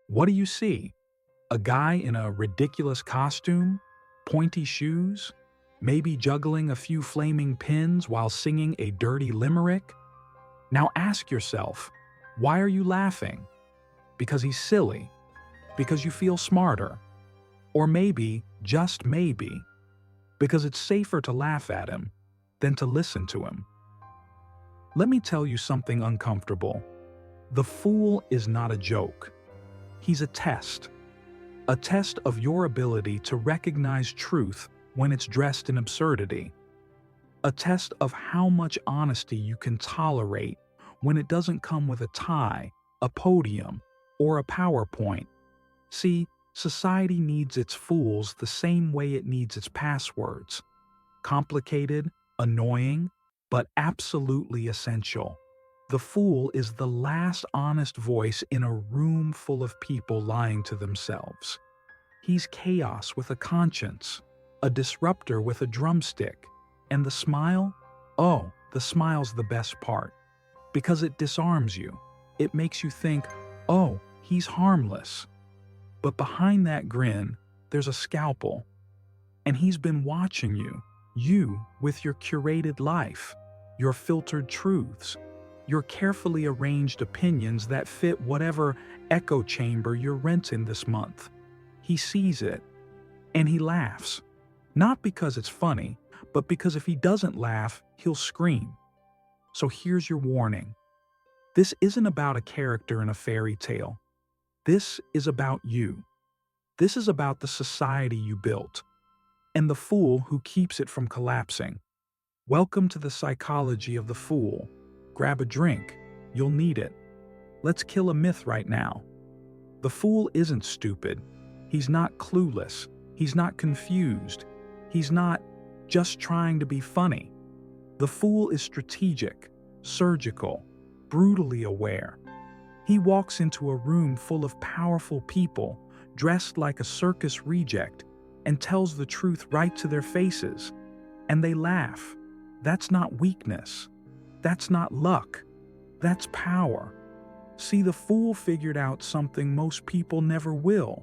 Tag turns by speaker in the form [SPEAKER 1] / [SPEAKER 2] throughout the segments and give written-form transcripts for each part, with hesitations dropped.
[SPEAKER 1] What do you see? A guy in a ridiculous costume? Pointy shoes? Maybe juggling a few flaming pins while singing a dirty limerick? Now ask yourself, why are you laughing? Because he's silly? Because you feel smarter? Or maybe, just maybe, because it's safer to laugh at him than to listen to him. Let me tell you something uncomfortable. The fool is not a joke. He's a test of your ability to recognize truth when it's dressed in absurdity, a test of how much honesty you can tolerate when it doesn't come with a tie, a podium, or a PowerPoint. See, society needs its fools the same way it needs its passwords. Complicated, annoying, but absolutely essential. The fool is the last honest voice in a room full of people lying to themselves. He's chaos with a conscience, a disruptor with a drumstick. And the smile? Oh, the smile's the best part. Because it disarms you. It makes you think, oh, he's harmless. But behind that grin, there's a scalpel. And he's been watching you with your curated life, your filtered truths, your carefully arranged opinions that fit whatever echo chamber you're renting this month. He sees it, and he laughs. Not because it's funny, but because if he doesn't laugh, he'll scream. So here's your warning. This isn't about a character in a fairy tale. This is about you. This is about the society you built, and the fool who keeps it from collapsing. Welcome to the psychology of the fool. Grab a drink. You'll need it. Let's kill a myth right now. The fool isn't stupid. He's not clueless. He's not confused. He's not just trying to be funny. The fool is strategic, surgical, brutally aware. He walks into a room full of powerful people, dressed like a circus reject, and tells the truth right to their faces. And they laugh. That's not weakness. That's not luck. That's power. See, the fool figured out something most people never will.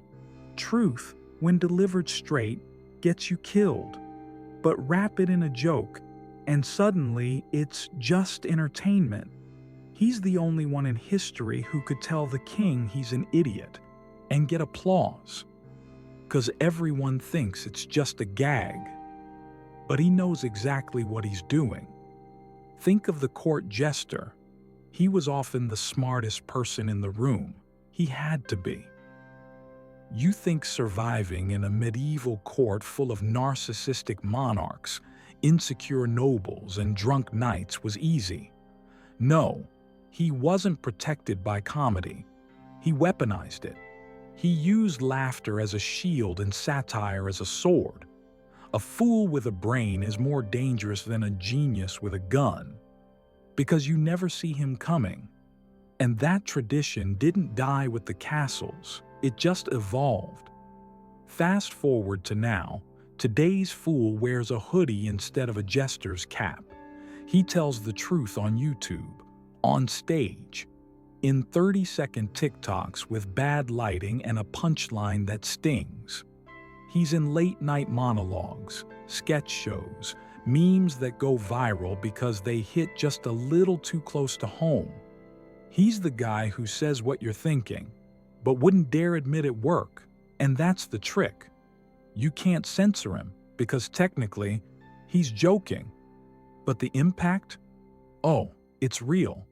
[SPEAKER 1] Truth, when delivered straight, gets you killed. But wrap it in a joke, and suddenly it's just entertainment. He's the only one in history who could tell the king he's an idiot and get applause. 'Cause everyone thinks it's just a gag. But he knows exactly what he's doing. Think of the court jester. He was often the smartest person in the room. He had to be. You think surviving in a medieval court full of narcissistic monarchs, insecure nobles, and drunk knights was easy. No, he wasn't protected by comedy. He weaponized it. He used laughter as a shield and satire as a sword. A fool with a brain is more dangerous than a genius with a gun, because you never see him coming. And that tradition didn't die with the castles, it just evolved. Fast forward to now, today's fool wears a hoodie instead of a jester's cap. He tells the truth on YouTube, on stage, in 30-second TikToks with bad lighting and a punchline that stings. He's in late-night monologues, sketch shows, memes that go viral because they hit just a little too close to home. He's the guy who says what you're thinking, but wouldn't dare admit it work. And that's the trick. You can't censor him because technically, he's joking. But the impact? Oh, it's real.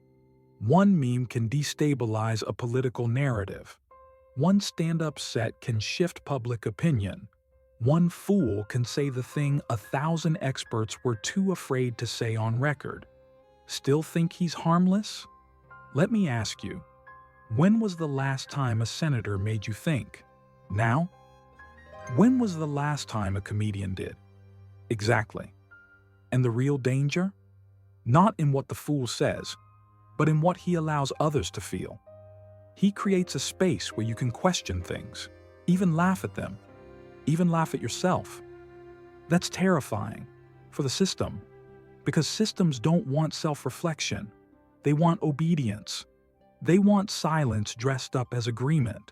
[SPEAKER 1] One meme can destabilize a political narrative. One stand-up set can shift public opinion. One fool can say the thing 1,000 experts were too afraid to say on record. Still think he's harmless? Let me ask you, when was the last time a senator made you think? Now? When was the last time a comedian did? Exactly. And the real danger? Not in what the fool says, but in what he allows others to feel. He creates a space where you can question things, even laugh at them, even laugh at yourself. That's terrifying for the system, because systems don't want self-reflection. They want obedience. They want silence dressed up as agreement.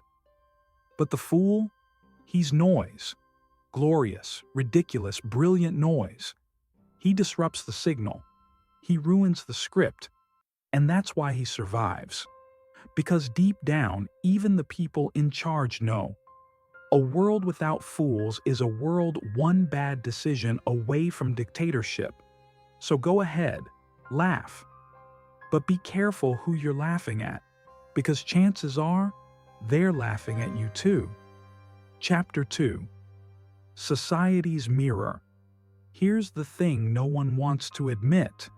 [SPEAKER 1] But the fool? He's noise. Glorious, ridiculous, brilliant noise. He disrupts the signal. He ruins the script. And that's why he survives. Because deep down, even the people in charge know. A world without fools is a world one bad decision away from dictatorship. So go ahead, laugh. But be careful who you're laughing at, because chances are they're laughing at you too. Chapter 2. Society's Mirror. Here's the thing no one wants to admit.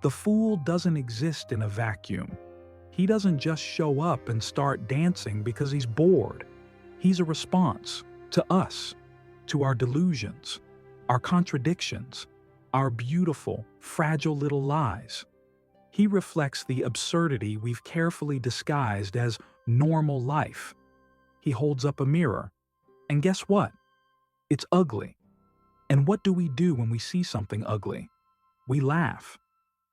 [SPEAKER 1] The fool doesn't exist in a vacuum. He doesn't just show up and start dancing because he's bored. He's a response to us, to our delusions, our contradictions, our beautiful, fragile little lies. He reflects the absurdity we've carefully disguised as normal life. He holds up a mirror, and guess what? It's ugly. And what do we do when we see something ugly? We laugh,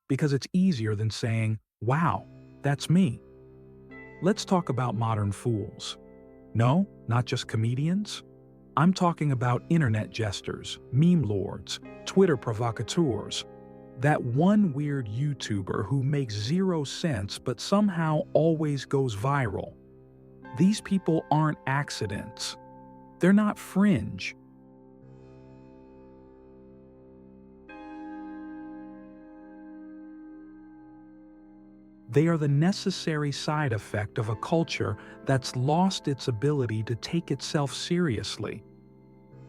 [SPEAKER 1] because it's easier than saying, "Wow, that's me." Let's talk about modern fools. No, not just comedians. I'm talking about internet jesters, meme lords, Twitter provocateurs, that one weird YouTuber who makes zero sense but somehow always goes viral. These people aren't accidents. They're not fringe. They are the necessary side effect of a culture that's lost its ability to take itself seriously,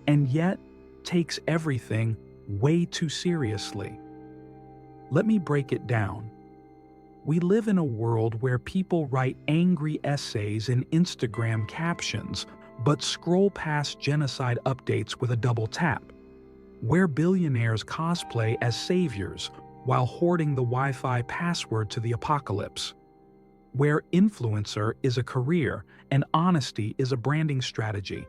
[SPEAKER 1] and yet takes everything way too seriously. Let me break it down. We live in a world where people write angry essays in Instagram captions, but scroll past genocide updates with a double tap, where billionaires cosplay as saviors while hoarding the Wi-Fi password to the apocalypse, where influencer is a career and honesty is a branding strategy.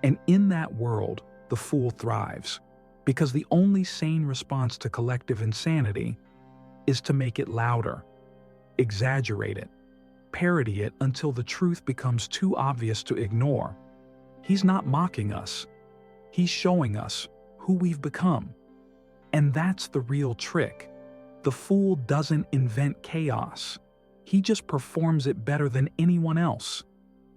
[SPEAKER 1] And in that world, the fool thrives, because the only sane response to collective insanity is to make it louder, exaggerate it, parody it until the truth becomes too obvious to ignore. He's not mocking us. He's showing us who we've become. And that's the real trick. The fool doesn't invent chaos. He just performs it better than anyone else.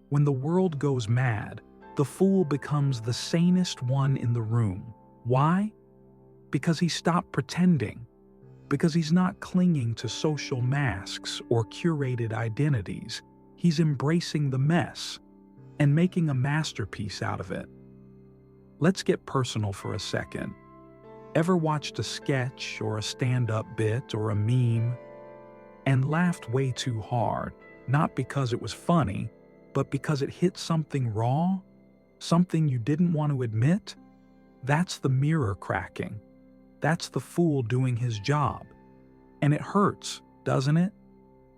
[SPEAKER 1] When the world goes mad, the fool becomes the sanest one in the room. Why? Because he stopped pretending. Because he's not clinging to social masks or curated identities. He's embracing the mess and making a masterpiece out of it. Let's get personal for a second. Ever watched a sketch or a stand-up bit or a meme and laughed way too hard, not because it was funny, but because it hit something raw, something you didn't want to admit? That's the mirror cracking. That's the fool doing his job. And it hurts, doesn't it?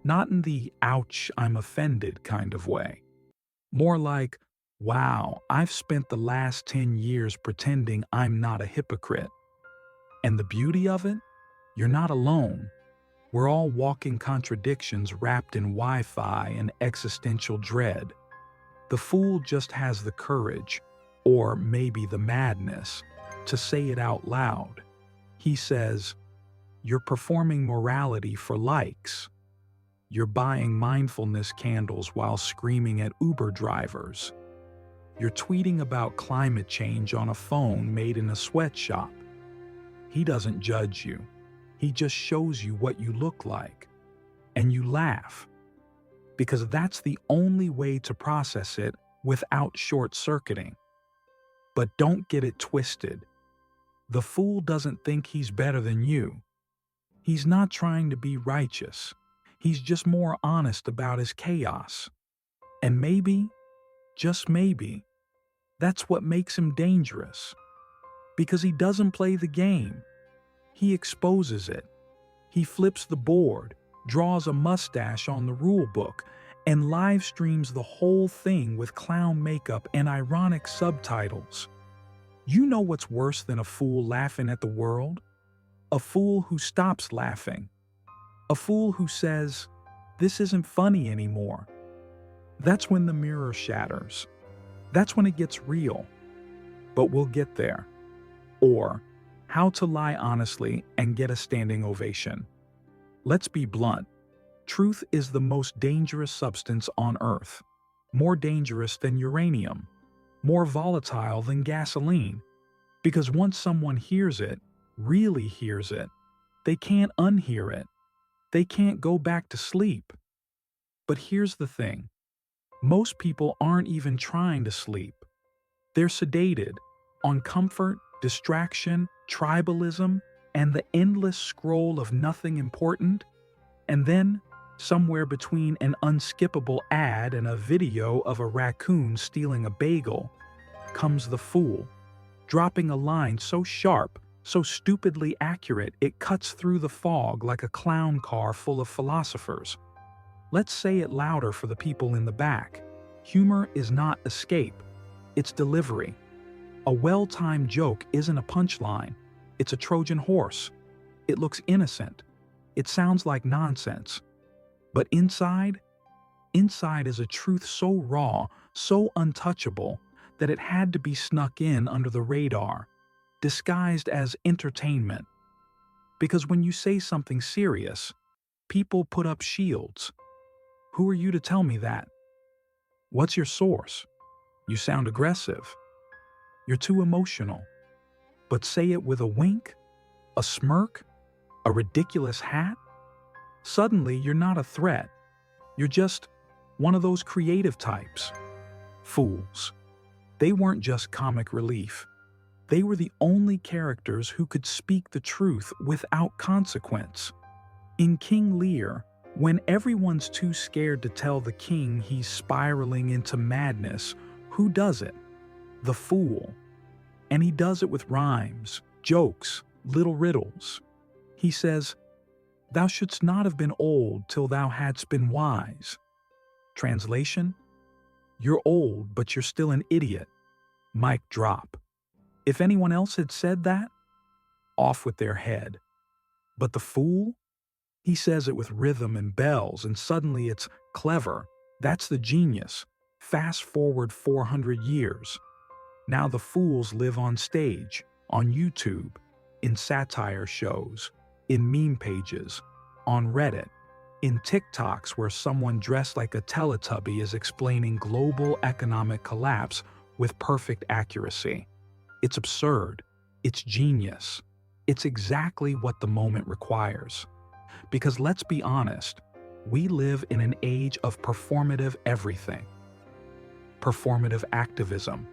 [SPEAKER 1] Not in the "ouch, I'm offended" kind of way. More like, "Wow, I've spent the last 10 years pretending I'm not a hypocrite." And the beauty of it? You're not alone. We're all walking contradictions wrapped in Wi-Fi and existential dread. The fool just has the courage, or maybe the madness, to say it out loud. He says, "You're performing morality for likes. You're buying mindfulness candles while screaming at Uber drivers. You're tweeting about climate change on a phone made in a sweatshop." He doesn't judge you. He just shows you what you look like. And you laugh. Because that's the only way to process it without short-circuiting. But don't get it twisted. The fool doesn't think he's better than you. He's not trying to be righteous. He's just more honest about his chaos. And maybe, just maybe, that's what makes him dangerous. Because he doesn't play the game. He exposes it. He flips the board, draws a mustache on the rule book, and live streams the whole thing with clown makeup and ironic subtitles. You know what's worse than a fool laughing at the world? A fool who stops laughing. A fool who says, "This isn't funny anymore." That's when the mirror shatters. That's when it gets real. But we'll get there. Or how to lie honestly and get a standing ovation. Let's be blunt. Truth is the most dangerous substance on Earth. More dangerous than uranium. More volatile than gasoline. Because once someone hears it, really hears it, they can't unhear it. They can't go back to sleep. But here's the thing. Most people aren't even trying to sleep. They're sedated on comfort, distraction, tribalism, and the endless scroll of nothing important. And then, somewhere between an unskippable ad and a video of a raccoon stealing a bagel, comes the fool, dropping a line so sharp, so stupidly accurate it cuts through the fog like a clown car full of philosophers. Let's say it louder for the people in the back. Humor is not escape, it's delivery. A well-timed joke isn't a punchline, it's a Trojan horse. It looks innocent. It sounds like nonsense. But inside is a truth so raw, so untouchable, that it had to be snuck in under the radar, disguised as entertainment. Because when you say something serious, people put up shields. Who are you to tell me that? What's your source? You sound aggressive. You're too emotional. But say it with a wink, a smirk, a ridiculous hat. Suddenly, you're not a threat. You're just one of those creative types. Fools. They weren't just comic relief. They were the only characters who could speak the truth without consequence. In King Lear, when everyone's too scared to tell the king he's spiraling into madness, who does it? The fool. And he does it with rhymes, jokes, little riddles. He says, "Thou shouldst not have been old till thou hadst been wise." Translation? You're old, but you're still an idiot. Mic drop. If anyone else had said that, off with their head. But the fool? He says it with rhythm and bells, and suddenly it's clever. That's the genius. Fast forward 400 years. Now the fools live on stage, on YouTube, in satire shows, in meme pages, on Reddit, in TikToks where someone dressed like a Teletubby is explaining global economic collapse with perfect accuracy. It's absurd. It's genius. It's exactly what the moment requires. Because let's be honest, we live in an age of performative everything. Performative activism,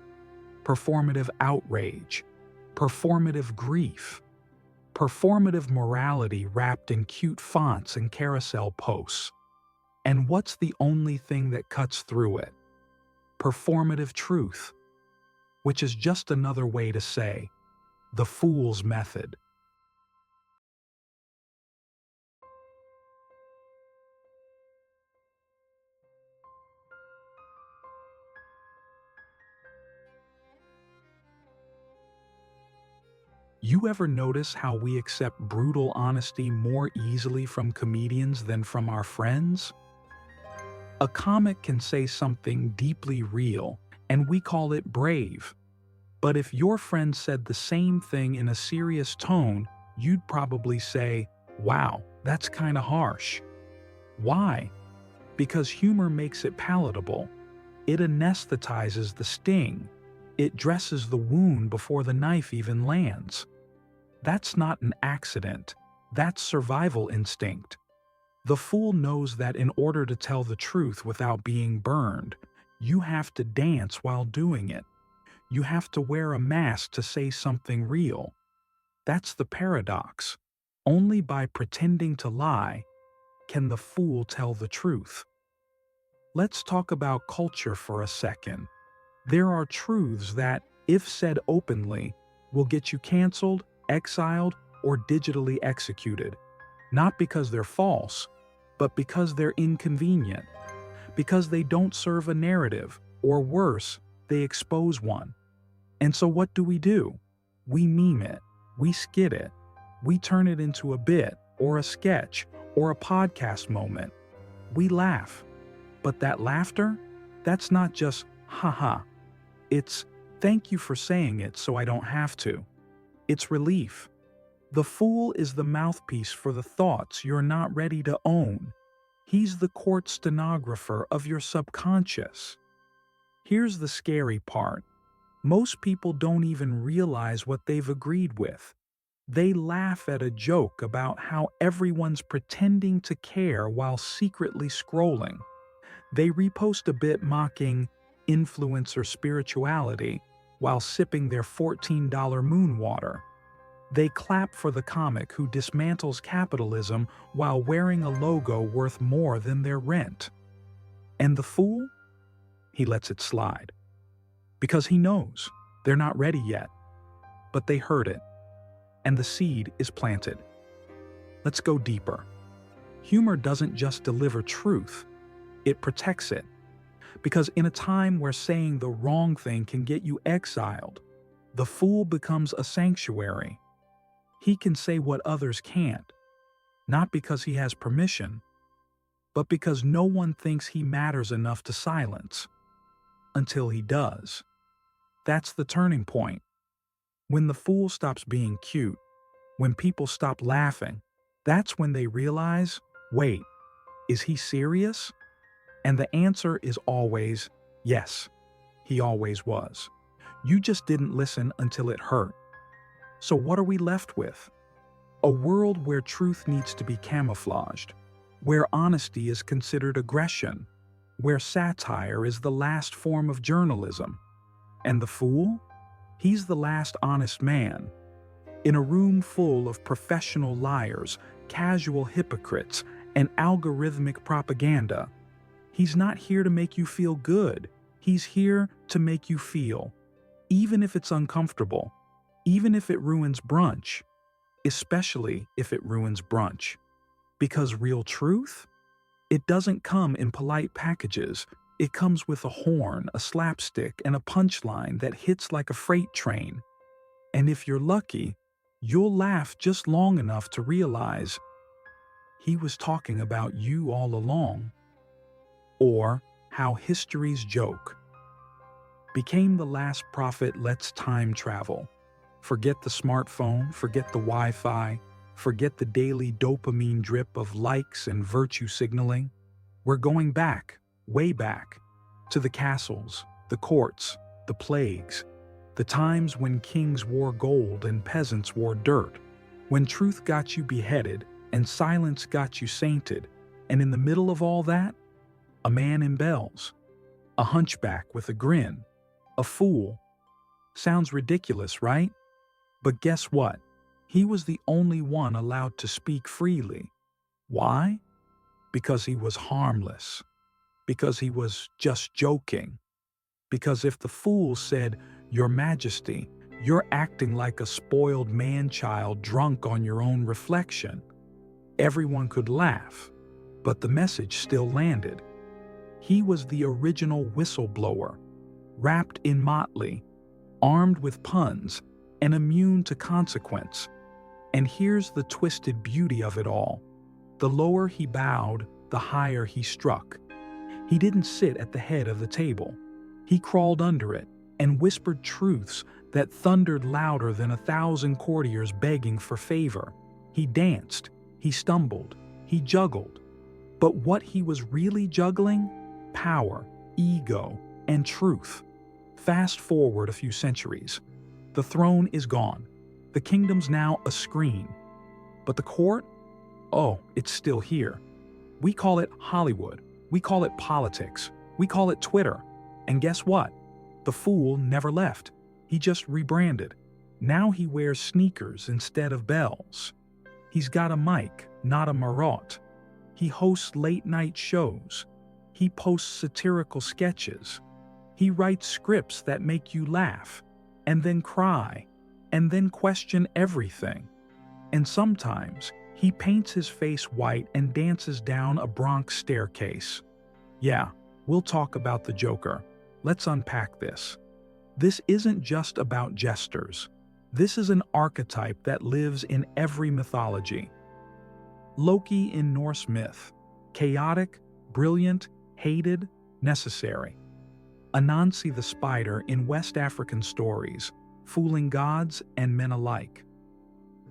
[SPEAKER 1] performative outrage, performative grief, performative morality wrapped in cute fonts and carousel posts. And what's the only thing that cuts through it? Performative truth, which is just another way to say the fool's method. You ever notice how we accept brutal honesty more easily from comedians than from our friends? A comic can say something deeply real, and we call it brave. But if your friend said the same thing in a serious tone, you'd probably say, "Wow, that's kinda harsh." Why? Because humor makes it palatable. It anesthetizes the sting. It dresses the wound before the knife even lands. That's not an accident. That's survival instinct. The fool knows that in order to tell the truth without being burned, you have to dance while doing it. You have to wear a mask to say something real. That's the paradox. Only by pretending to lie can the fool tell the truth. Let's talk about culture for a second. There are truths that, if said openly, will get you canceled, exiled, or digitally executed. Not because they're false, but because they're inconvenient. Because they don't serve a narrative, or worse, they expose one. And so what do? We meme it, we skit it, we turn it into a bit, or a sketch, or a podcast moment. We laugh. But that laughter, that's not just ha-ha. It's thank you for saying it so I don't have to. It's relief. The fool is the mouthpiece for the thoughts you're not ready to own. He's the court stenographer of your subconscious. Here's the scary part. Most people don't even realize what they've agreed with. They laugh at a joke about how everyone's pretending to care while secretly scrolling. They repost a bit mocking influencer spirituality while sipping their $14 moon water. They clap for the comic who dismantles capitalism while wearing a logo worth more than their rent. And the fool? He lets it slide. Because he knows they're not ready yet. But they heard it. And the seed is planted. Let's go deeper. Humor doesn't just deliver truth, it protects it. Because in a time where saying the wrong thing can get you exiled, the fool becomes a sanctuary. He can say what others can't, not because he has permission, but because no one thinks he matters enough to silence. Until he does. That's the turning point. When the fool stops being cute, when people stop laughing, that's when they realize, wait, is he serious? And the answer is always, yes, he always was. You just didn't listen until it hurt. So what are we left with? A world where truth needs to be camouflaged, where honesty is considered aggression, where satire is the last form of journalism. And the fool? He's the last honest man. In a room full of professional liars, casual hypocrites, and algorithmic propaganda, he's not here to make you feel good. He's here to make you feel, even if it's uncomfortable, even if it ruins brunch, especially if it ruins brunch. Because real truth? It doesn't come in polite packages. It comes with a horn, a slapstick, and a punchline that hits like a freight train. And if you're lucky, you'll laugh just long enough to realize he was talking about you all along. Or how history's joke became the last prophet lets time travel. Forget the smartphone, forget the Wi-Fi, forget the daily dopamine drip of likes and virtue signaling. We're going back, way back, to the castles, the courts, the plagues, the times when kings wore gold and peasants wore dirt, when truth got you beheaded and silence got you sainted, and in the middle of all that, a man in bells, a hunchback with a grin, a fool. Sounds ridiculous, right? But guess what? He was the only one allowed to speak freely. Why? Because he was harmless. Because he was just joking. Because if the fool said, "Your Majesty, you're acting like a spoiled man-child drunk on your own reflection," everyone could laugh, but the message still landed. He was the original whistleblower, wrapped in motley, armed with puns, and immune to consequence. And here's the twisted beauty of it all. The lower he bowed, the higher he struck. He didn't sit at the head of the table. He crawled under it and whispered truths that thundered louder than 1,000 courtiers begging for favor. He danced, he stumbled, he juggled. But what he was really juggling? Power, ego, and truth. Fast forward a few centuries. The throne is gone. The kingdom's now a screen. But the court? Oh, it's still here. We call it Hollywood. We call it politics. We call it Twitter. And guess what? The fool never left. He just rebranded. Now he wears sneakers instead of bells. He's got a mic, not a marotte. He hosts late-night shows. He posts satirical sketches. He writes scripts that make you laugh, and then cry, and then question everything. And sometimes, he paints his face white and dances down a Bronx staircase. Yeah, we'll talk about the Joker. Let's unpack this. This isn't just about jesters. This is an archetype that lives in every mythology. Loki in Norse myth. Chaotic, brilliant, hated, necessary. Anansi the spider in West African stories, fooling gods and men alike.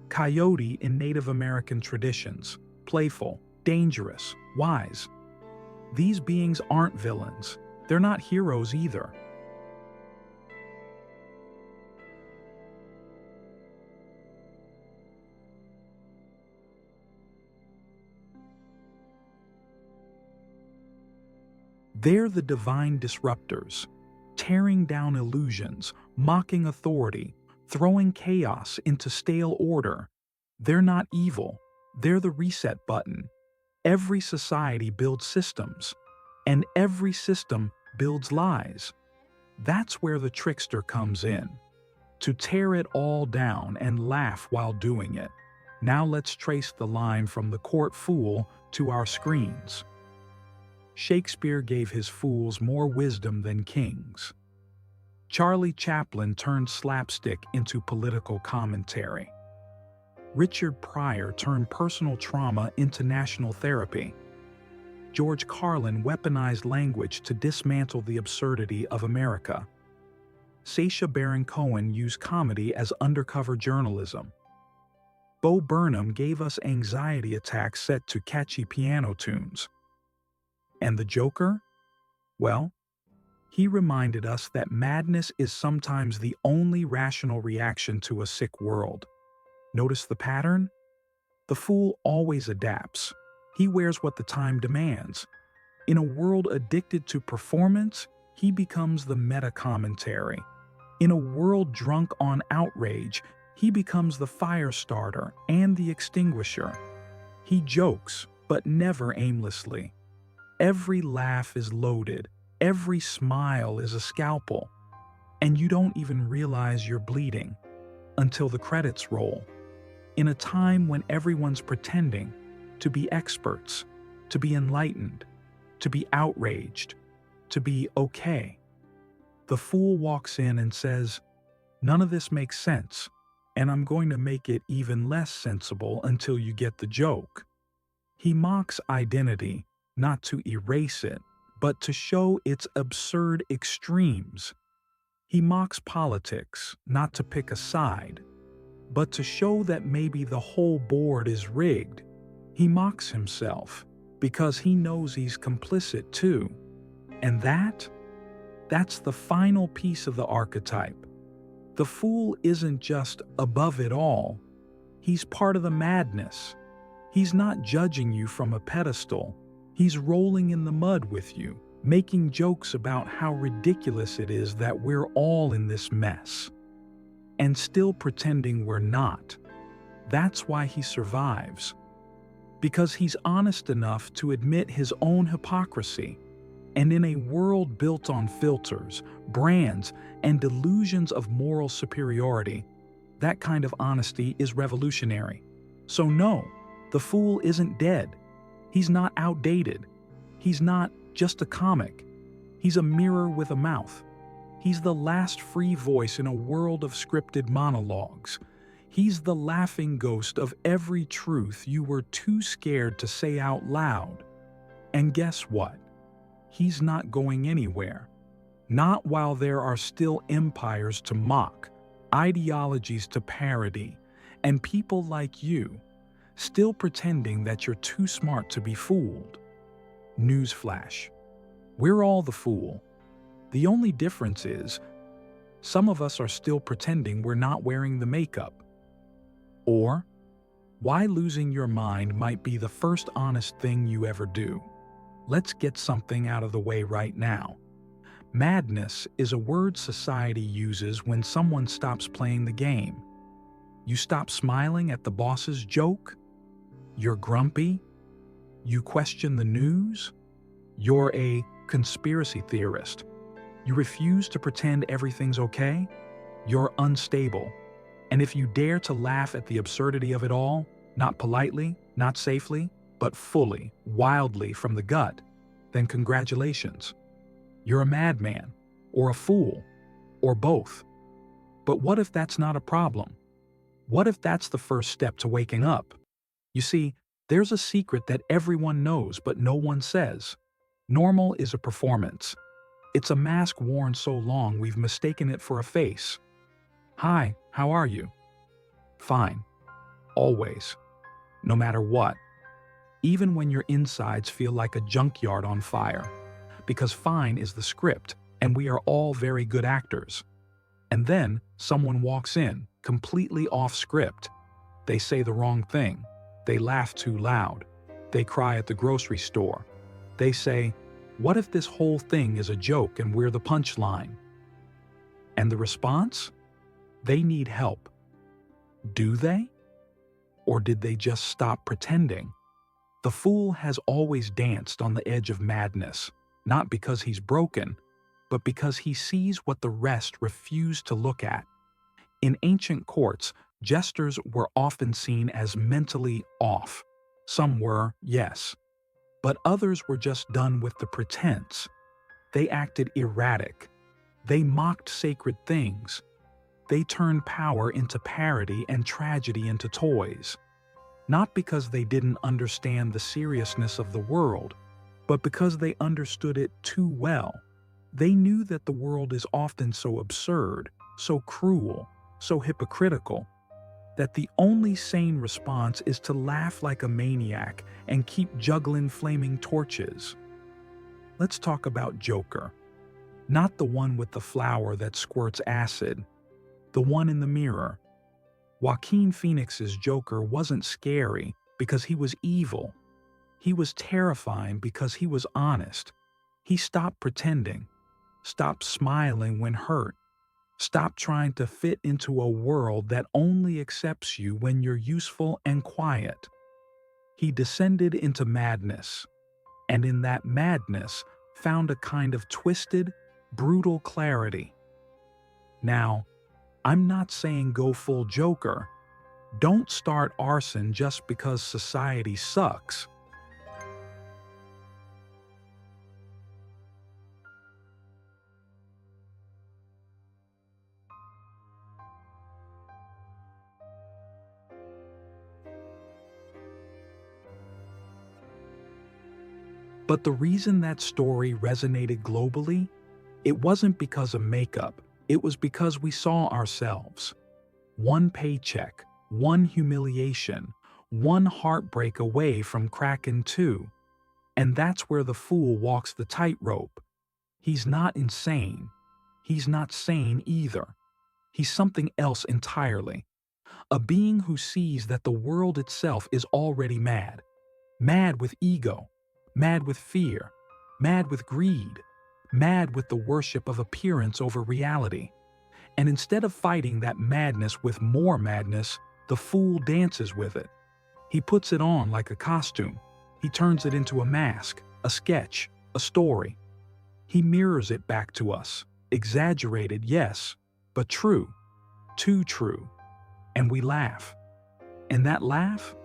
[SPEAKER 1] Coyote in Native American traditions, playful, dangerous, wise. These beings aren't villains. They're not heroes either. They're the divine disruptors, tearing down illusions, mocking authority, throwing chaos into stale order. They're not evil. They're the reset button. Every society builds systems, and every system builds lies. That's where the trickster comes in, to tear it all down and laugh while doing it. Now let's trace the line from the court fool to our screens. Shakespeare gave his fools more wisdom than kings. Charlie Chaplin turned slapstick into political commentary. Richard Pryor turned personal trauma into national therapy. George Carlin weaponized language to dismantle the absurdity of America. Sacha Baron Cohen used comedy as undercover journalism. Bo Burnham gave us anxiety attacks set to catchy piano tunes. And the Joker? Well, he reminded us that madness is sometimes the only rational reaction to a sick world. Notice the pattern? The fool always adapts. He wears what the time demands. In a world addicted to performance, he becomes the meta-commentary. In a world drunk on outrage, he becomes the fire starter and the extinguisher. He jokes, but never aimlessly. Every laugh is loaded, every smile is a scalpel, and you don't even realize you're bleeding until the credits roll. In a time when everyone's pretending to be experts, to be enlightened, to be outraged, to be okay, the fool walks in and says, "None of this makes sense, and I'm going to make it even less sensible until you get the joke." He mocks identity, not to erase it, but to show its absurd extremes. He mocks politics, not to pick a side, but to show that maybe the whole board is rigged. He mocks himself because he knows he's complicit too. And that's the final piece of the archetype. The fool isn't just above it all. He's part of the madness. He's not judging you from a pedestal. He's rolling in the mud with you, making jokes about how ridiculous it is that we're all in this mess, and still pretending we're not. That's why he survives. Because he's honest enough to admit his own hypocrisy. And in a world built on filters, brands, and delusions of moral superiority, that kind of honesty is revolutionary. So no, the fool isn't dead. He's not outdated. He's not just a comic. He's a mirror with a mouth. He's the last free voice in a world of scripted monologues. He's the laughing ghost of every truth you were too scared to say out loud. And guess what? He's not going anywhere. Not while there are still empires to mock, ideologies to parody, and people like you still pretending that you're too smart to be fooled. Newsflash: we're all the fool. The only difference is, some of us are still pretending we're not wearing the makeup. Or, why losing your mind might be the first honest thing you ever do. Let's get something out of the way right now. Madness is a word society uses when someone stops playing the game. You stop smiling at the boss's joke? You're grumpy? You question the news? You're a conspiracy theorist. You refuse to pretend everything's okay? You're unstable. And if you dare to laugh at the absurdity of it all, not politely, not safely, but fully, wildly from the gut, then congratulations. You're a madman, or a fool, or both. But what if that's not a problem? What if that's the first step to waking up? You see, there's a secret that everyone knows but no one says. Normal is a performance. It's a mask worn so long we've mistaken it for a face. Hi, how are you? Fine. Always. No matter what. Even when your insides feel like a junkyard on fire. Because fine is the script, and we are all very good actors. And then someone walks in, completely off script. They say the wrong thing. They laugh too loud. They cry at the grocery store. They say, "What if this whole thing is a joke and we're the punchline?" And the response? They need help. Do they? Or did they just stop pretending? The fool has always danced on the edge of madness, not because he's broken, but because he sees what the rest refuse to look at. In ancient courts, jesters were often seen as mentally off. Some were, yes, but others were just done with the pretense. They acted erratic. They mocked sacred things. They turned power into parody and tragedy into toys. Not because they didn't understand the seriousness of the world, but because they understood it too well. They knew that the world is often so absurd, so cruel, so hypocritical, that the only sane response is to laugh like a maniac and keep juggling flaming torches. Let's talk about Joker. Not the one with the flower that squirts acid, the one in the mirror. Joaquin Phoenix's Joker wasn't scary because he was evil. He was terrifying because he was honest. He stopped pretending, stopped smiling when hurt, stopped trying to fit into a world that only accepts you when you're useful and quiet. He descended into madness, and in that madness found a kind of twisted, brutal clarity. Now, I'm not saying go full Joker. Don't start arson just because society sucks. But the reason that story resonated globally, it wasn't because of makeup, it was because we saw ourselves. One paycheck, one humiliation, one heartbreak away from cracking two. And that's where the fool walks the tightrope. He's not insane. He's not sane either. He's something else entirely. A being who sees that the world itself is already mad. Mad with ego. Mad with fear. Mad with greed. Mad with the worship of appearance over reality. And instead of fighting that madness with more madness, the fool dances with it. He puts it on like a costume. He turns it into a mask, a sketch, a story. He mirrors it back to us. Exaggerated, yes, but true. Too true. And we laugh. And that laugh?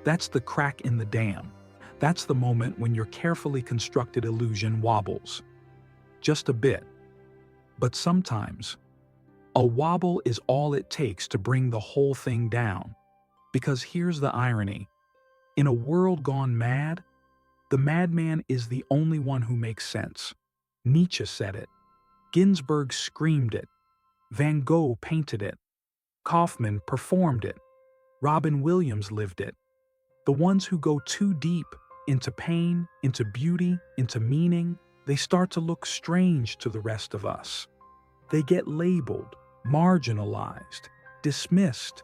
[SPEAKER 1] That's the crack in the dam. That's the moment when your carefully constructed illusion wobbles. Just a bit. But sometimes, a wobble is all it takes to bring the whole thing down. Because here's the irony. In a world gone mad, the madman is the only one who makes sense. Nietzsche said it. Ginsberg screamed it. Van Gogh painted it. Kaufman performed it. Robin Williams lived it. The ones who go too deep into pain, into beauty, into meaning, they start to look strange to the rest of us. They get labeled, marginalized, dismissed,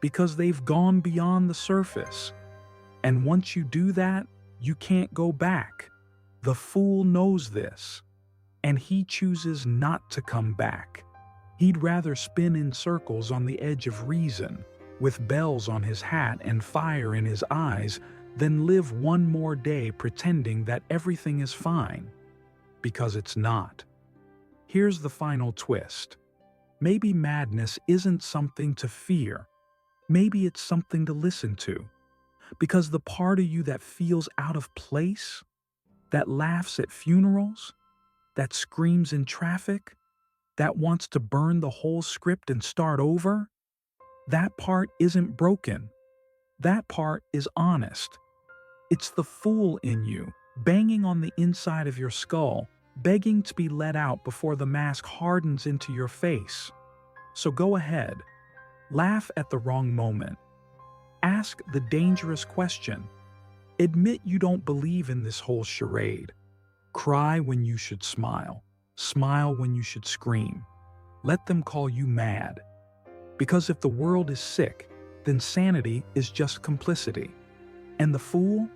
[SPEAKER 1] because they've gone beyond the surface. And once you do that, you can't go back. The fool knows this, and he chooses not to come back. He'd rather spin in circles on the edge of reason, with bells on his hat and fire in his eyes, than live one more day pretending that everything is fine. Because it's not. Here's the final twist. Maybe madness isn't something to fear. Maybe it's something to listen to. Because the part of you that feels out of place, that laughs at funerals, that screams in traffic, that wants to burn the whole script and start over, that part isn't broken. That part is honest. It's the fool in you, banging on the inside of your skull, begging to be let out before the mask hardens into your face. So go ahead, laugh at the wrong moment, ask the dangerous question, admit you don't believe in this whole charade, cry when you should smile when you should scream. Let them call you mad. Because if the world is sick, then sanity is just complicity. And the fool?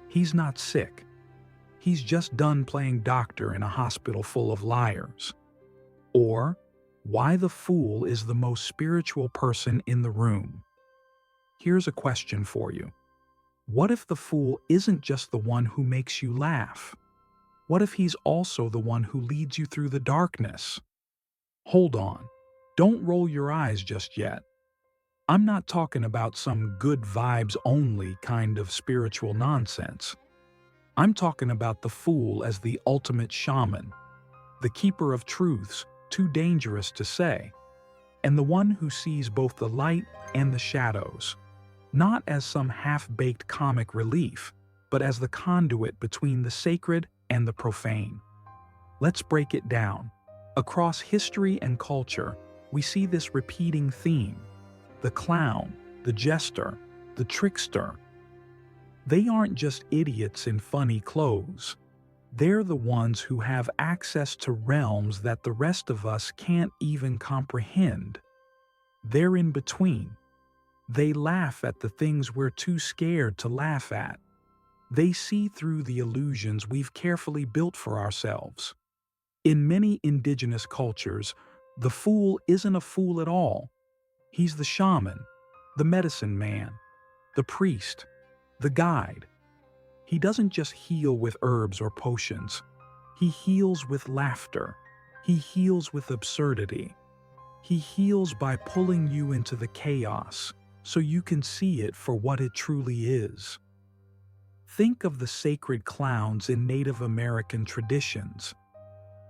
[SPEAKER 1] He's not sick. He's just done playing doctor in a hospital full of liars. Or, why the fool is the most spiritual person in the room. Here's a question for you. What if the fool isn't just the one who makes you laugh? What if he's also the one who leads you through the darkness? Hold on. Don't roll your eyes just yet. I'm not talking about some good vibes only kind of spiritual nonsense. I'm talking about the fool as the ultimate shaman, the keeper of truths too dangerous to say, and the one who sees both the light and the shadows, not as some half-baked comic relief, but as the conduit between the sacred and the profane. Let's break it down. Across history and culture, we see this repeating theme. The clown, the jester, the trickster. They aren't just idiots in funny clothes. They're the ones who have access to realms that the rest of us can't even comprehend. They're in between. They laugh at the things we're too scared to laugh at. They see through the illusions we've carefully built for ourselves. In many indigenous cultures, the fool isn't a fool at all. He's the shaman, the medicine man, the priest, the guide. He doesn't just heal with herbs or potions. He heals with laughter. He heals with absurdity. He heals by pulling you into the chaos so you can see it for what it truly is. Think of the sacred clowns in Native American traditions.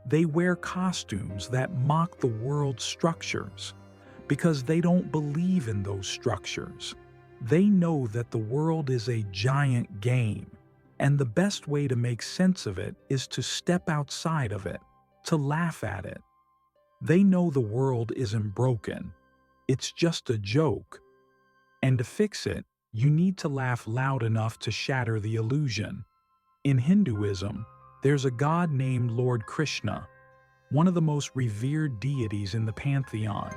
[SPEAKER 1] They wear costumes that mock the world's structures because they don't believe in those structures. They know that the world is a giant game, and the best way to make sense of it is to step outside of it, to laugh at it. They know the world isn't broken. It's just a joke. And to fix it, you need to laugh loud enough to shatter the illusion. In Hinduism, there's a god named Lord Krishna, one of the most revered deities in the pantheon.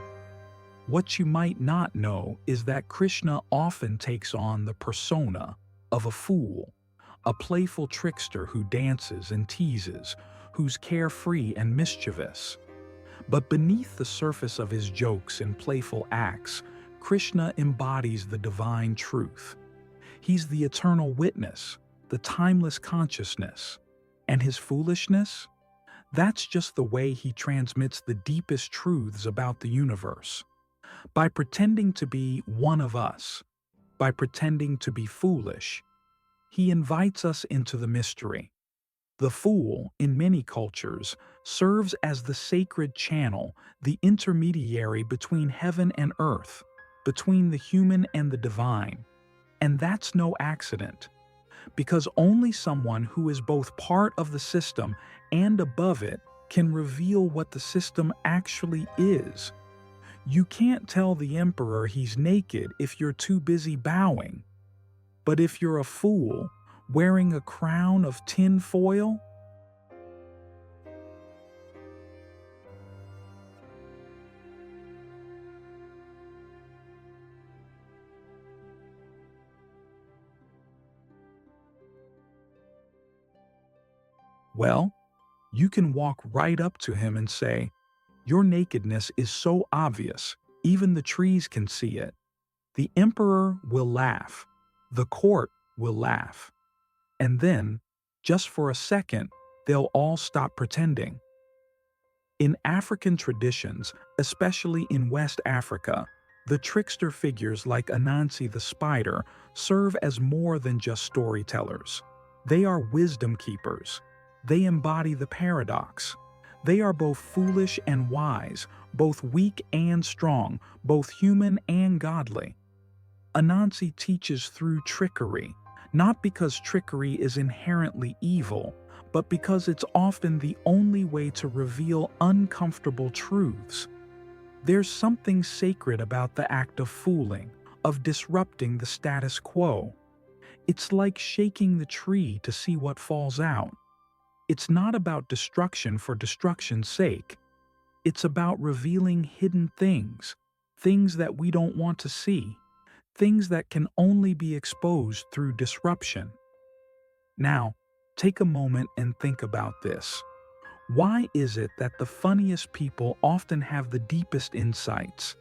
[SPEAKER 1] What you might not know is that Krishna often takes on the persona of a fool, a playful trickster who dances and teases, who's carefree and mischievous. But beneath the surface of his jokes and playful acts, Krishna embodies the divine truth. He's the eternal witness, the timeless consciousness. And his foolishness? That's just the way he transmits the deepest truths about the universe. By pretending to be one of us, by pretending to be foolish, he invites us into the mystery. The fool, in many cultures, serves as the sacred channel, the intermediary between heaven and earth, between the human and the divine. And that's no accident, because only someone who is both part of the system and above it can reveal what the system actually is. You can't tell the emperor he's naked if you're too busy bowing. But if you're a fool, wearing a crown of tin foil, well, you can walk right up to him and say, "Your nakedness is so obvious, even the trees can see it." The emperor will laugh. The court will laugh. And then, just for a second, they'll all stop pretending. In African traditions, especially in West Africa, the trickster figures like Anansi the spider serve as more than just storytellers. They are wisdom keepers. They embody the paradox. They are both foolish and wise, both weak and strong, both human and godly. Anansi teaches through trickery, Not because trickery is inherently evil, but because it's often the only way to reveal uncomfortable truths. There's something sacred about the act of fooling, of disrupting the status quo. It's like shaking the tree to see what falls out. It's not about destruction for destruction's sake. It's about revealing hidden things, things that we don't want to see, things that can only be exposed through disruption. Now, take a moment and think about this. Why is it that the funniest people often have the deepest insights?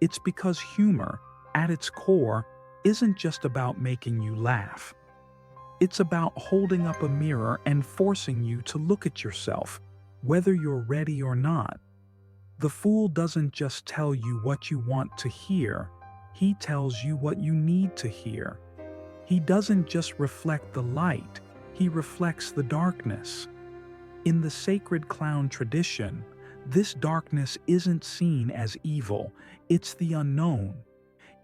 [SPEAKER 1] It's because humor, at its core, isn't just about making you laugh. It's about holding up a mirror and forcing you to look at yourself, whether you're ready or not. The fool doesn't just tell you what you want to hear, he tells you what you need to hear. He doesn't just reflect the light, he reflects the darkness. In the sacred clown tradition, this darkness isn't seen as evil, it's the unknown.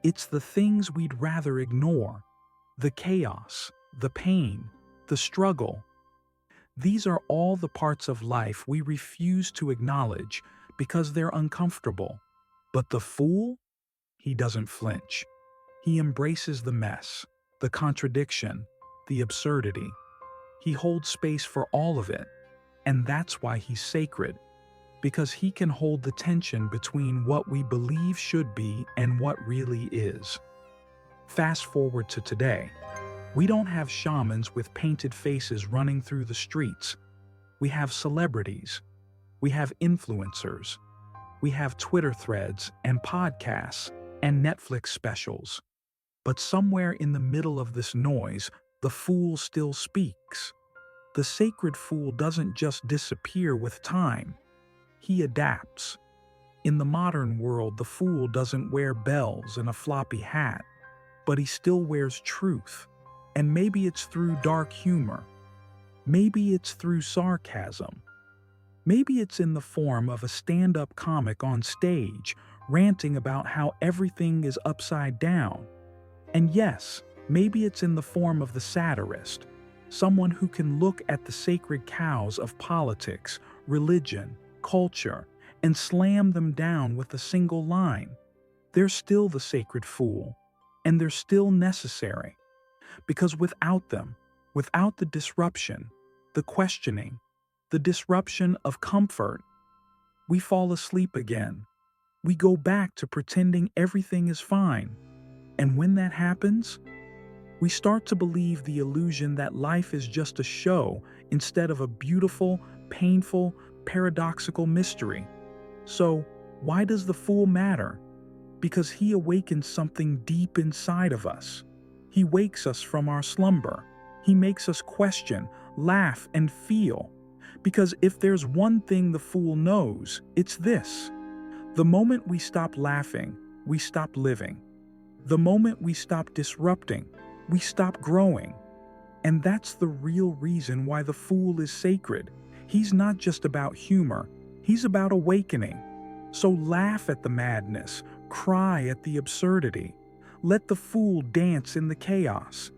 [SPEAKER 1] It's the things we'd rather ignore, the chaos, the pain, the struggle. These are all the parts of life we refuse to acknowledge because they're uncomfortable. But the fool? He doesn't flinch. He embraces the mess, the contradiction, the absurdity. He holds space for all of it. And that's why he's sacred, because he can hold the tension between what we believe should be and what really is. Fast forward to today. We don't have shamans with painted faces running through the streets. We have celebrities. We have influencers. We have Twitter threads and podcasts and Netflix specials. But somewhere in the middle of this noise, the fool still speaks. The sacred fool doesn't just disappear with time. He adapts. In the modern world, the fool doesn't wear bells and a floppy hat, but he still wears truth. And maybe it's through dark humor. Maybe it's through sarcasm. Maybe it's in the form of a stand-up comic on stage, ranting about how everything is upside down. And yes, maybe it's in the form of the satirist, someone who can look at the sacred cows of politics, religion, culture, and slam them down with a single line. They're still the sacred fool, and they're still necessary. Because without them, without the disruption, the questioning, the disruption of comfort, we fall asleep again. We go back to pretending everything is fine. And when that happens, we start to believe the illusion that life is just a show instead of a beautiful, painful, paradoxical mystery. So, why does the fool matter? Because he awakens something deep inside of us. He wakes us from our slumber. He makes us question, laugh, and feel. Because if there's one thing the fool knows, it's this. The moment we stop laughing, we stop living. The moment we stop disrupting, we stop growing. And that's the real reason why the fool is sacred. He's not just about humor, he's about awakening. So laugh at the madness, cry at the absurdity. Let the fool dance in the chaos.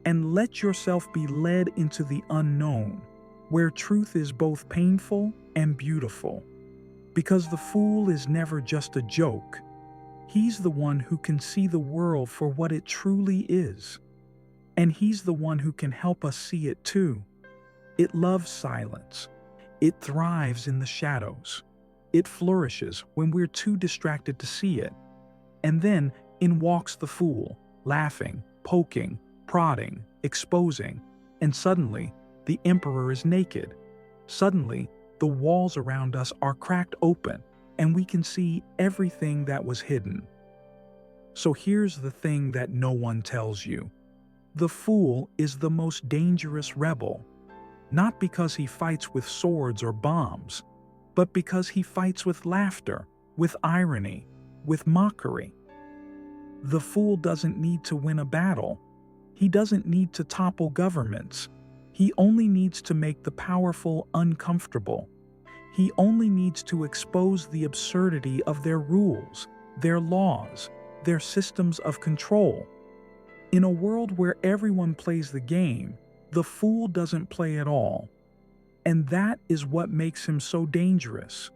[SPEAKER 1] And let yourself be led into the unknown, where truth is both painful and beautiful. Because the fool is never just a joke. He's the one who can see the world for what it truly is. And he's the one who can help us see it too. It loves silence. It thrives in the shadows. It flourishes when we're too distracted to see it. And then in walks the fool, laughing, poking, prodding, exposing, and suddenly the emperor is naked. Suddenly, the walls around us are cracked open, and we can see everything that was hidden. So here's the thing that no one tells you. The fool is the most dangerous rebel, not because he fights with swords or bombs, but because he fights with laughter, with irony, with mockery. The fool doesn't need to win a battle. He doesn't need to topple governments. He only needs to make the powerful uncomfortable. He only needs to expose the absurdity of their rules, their laws, their systems of control. In a world where everyone plays the game, the fool doesn't play at all. And that is what makes him so dangerous.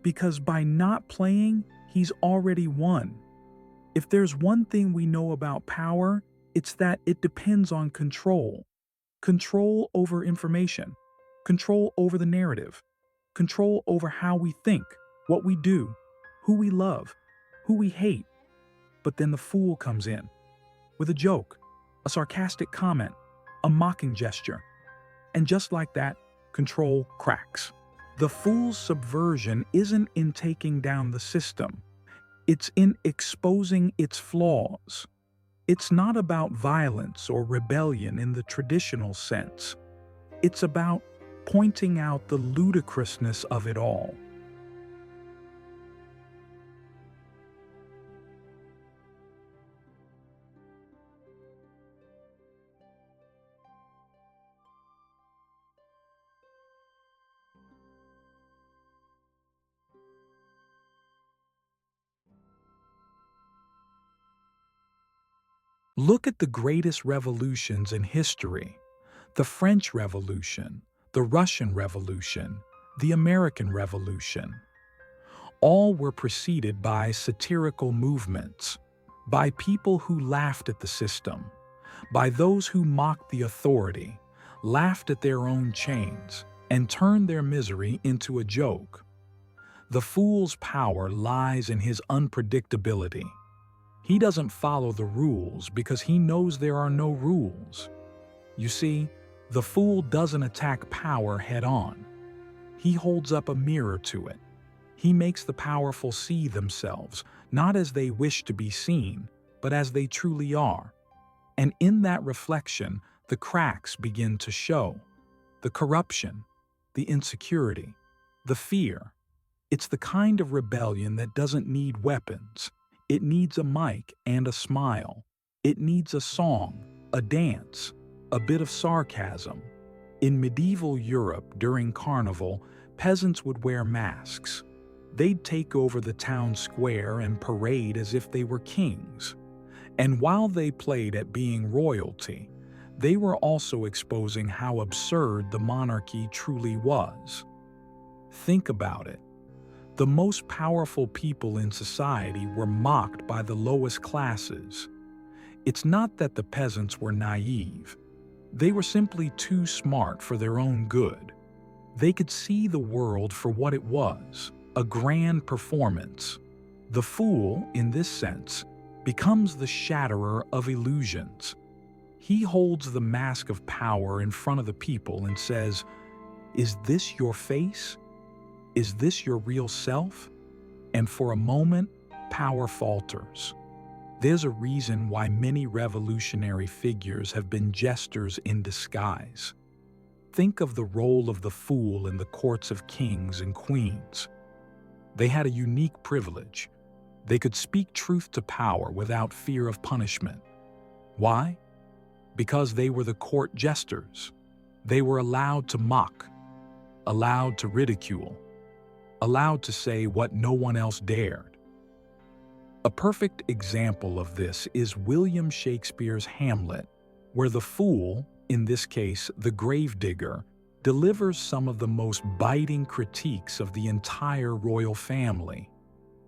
[SPEAKER 1] Because by not playing, he's already won. If there's one thing we know about power, it's that it depends on control. Control over information, control over the narrative, control over how we think, what we do, who we love, who we hate. But then the fool comes in with a joke, a sarcastic comment, a mocking gesture. And just like that, control cracks. The fool's subversion isn't in taking down the system. It's in exposing its flaws. It's not about violence or rebellion in the traditional sense. It's about pointing out the ludicrousness of it all. Look at the greatest revolutions in history: the French Revolution, the Russian Revolution, the American Revolution. All were preceded by satirical movements, by people who laughed at the system, by those who mocked the authority, laughed at their own chains, and turned their misery into a joke. The fool's power lies in his unpredictability. He doesn't follow the rules because he knows there are no rules. You see, the fool doesn't attack power head-on. He holds up a mirror to it. He makes the powerful see themselves, not as they wish to be seen, but as they truly are. And in that reflection, the cracks begin to show. The corruption, the insecurity, the fear. It's the kind of rebellion that doesn't need weapons. It needs a mic and a smile. It needs a song, a dance, a bit of sarcasm. In medieval Europe during Carnival, peasants would wear masks. They'd take over the town square and parade as if they were kings. And while they played at being royalty, they were also exposing how absurd the monarchy truly was. Think about it. The most powerful people in society were mocked by the lowest classes. It's not that the peasants were naive. They were simply too smart for their own good. They could see the world for what it was, a grand performance. The fool, in this sense, becomes the shatterer of illusions. He holds the mask of power in front of the people and says, "Is this your face? Is this your real self?" And for a moment, power falters. There's a reason why many revolutionary figures have been jesters in disguise. Think of the role of the fool in the courts of kings and queens. They had a unique privilege. They could speak truth to power without fear of punishment. Why? Because they were the court jesters. They were allowed to mock, allowed to ridicule, allowed to say what no one else dared. A perfect example of this is William Shakespeare's Hamlet, where the fool, in this case the gravedigger, delivers some of the most biting critiques of the entire royal family.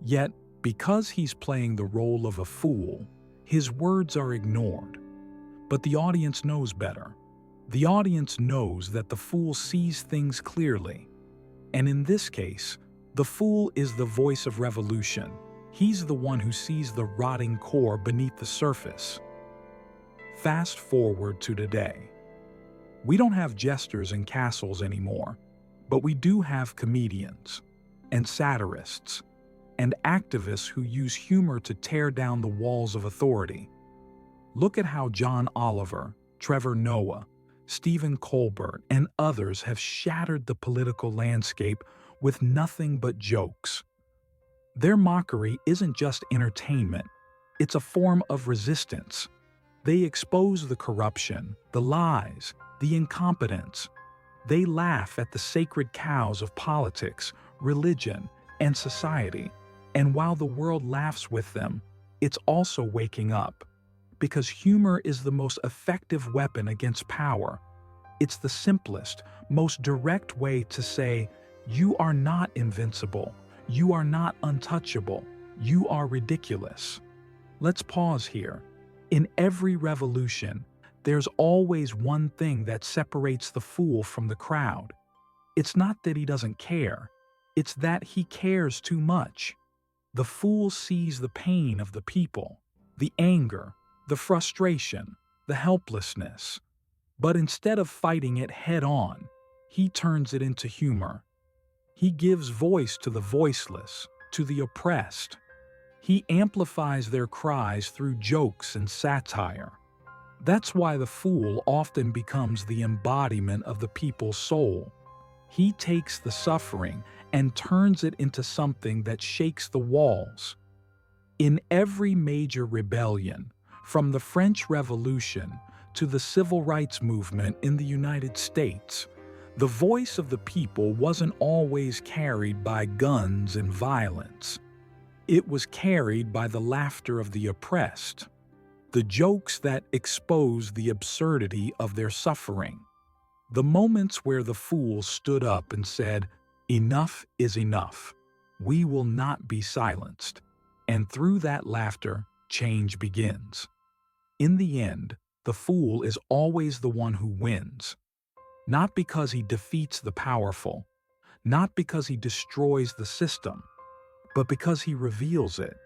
[SPEAKER 1] Yet, because he's playing the role of a fool, his words are ignored. But the audience knows better. The audience knows that the fool sees things clearly. And in this case, the fool is the voice of revolution. He's the one who sees the rotting core beneath the surface. Fast forward to today. We don't have jesters in castles anymore, but we do have comedians and satirists and activists who use humor to tear down the walls of authority. Look at how John Oliver, Trevor Noah, Stephen Colbert, and others have shattered the political landscape with nothing but jokes. Their mockery isn't just entertainment, it's a form of resistance. They expose the corruption, the lies, the incompetence. They laugh at the sacred cows of politics, religion, and society. And while the world laughs with them, it's also waking up. Because humor is the most effective weapon against power. It's the simplest, most direct way to say, you are not invincible, you are not untouchable, you are ridiculous. Let's pause here. In every revolution, there's always one thing that separates the fool from the crowd. It's not that he doesn't care, it's that he cares too much. The fool sees the pain of the people, the anger, the frustration, the helplessness. But instead of fighting it head on, he turns it into humor. He gives voice to the voiceless, to the oppressed. He amplifies their cries through jokes and satire. That's why the fool often becomes the embodiment of the people's soul. He takes the suffering and turns it into something that shakes the walls. In every major rebellion, from the French Revolution to the Civil Rights Movement in the United States, the voice of the people wasn't always carried by guns and violence. It was carried by the laughter of the oppressed, the jokes that exposed the absurdity of their suffering, the moments where the fool stood up and said, "Enough is enough. We will not be silenced." And through that laughter, change begins. In the end, the fool is always the one who wins. Not because he defeats the powerful, not because he destroys the system, but because he reveals it.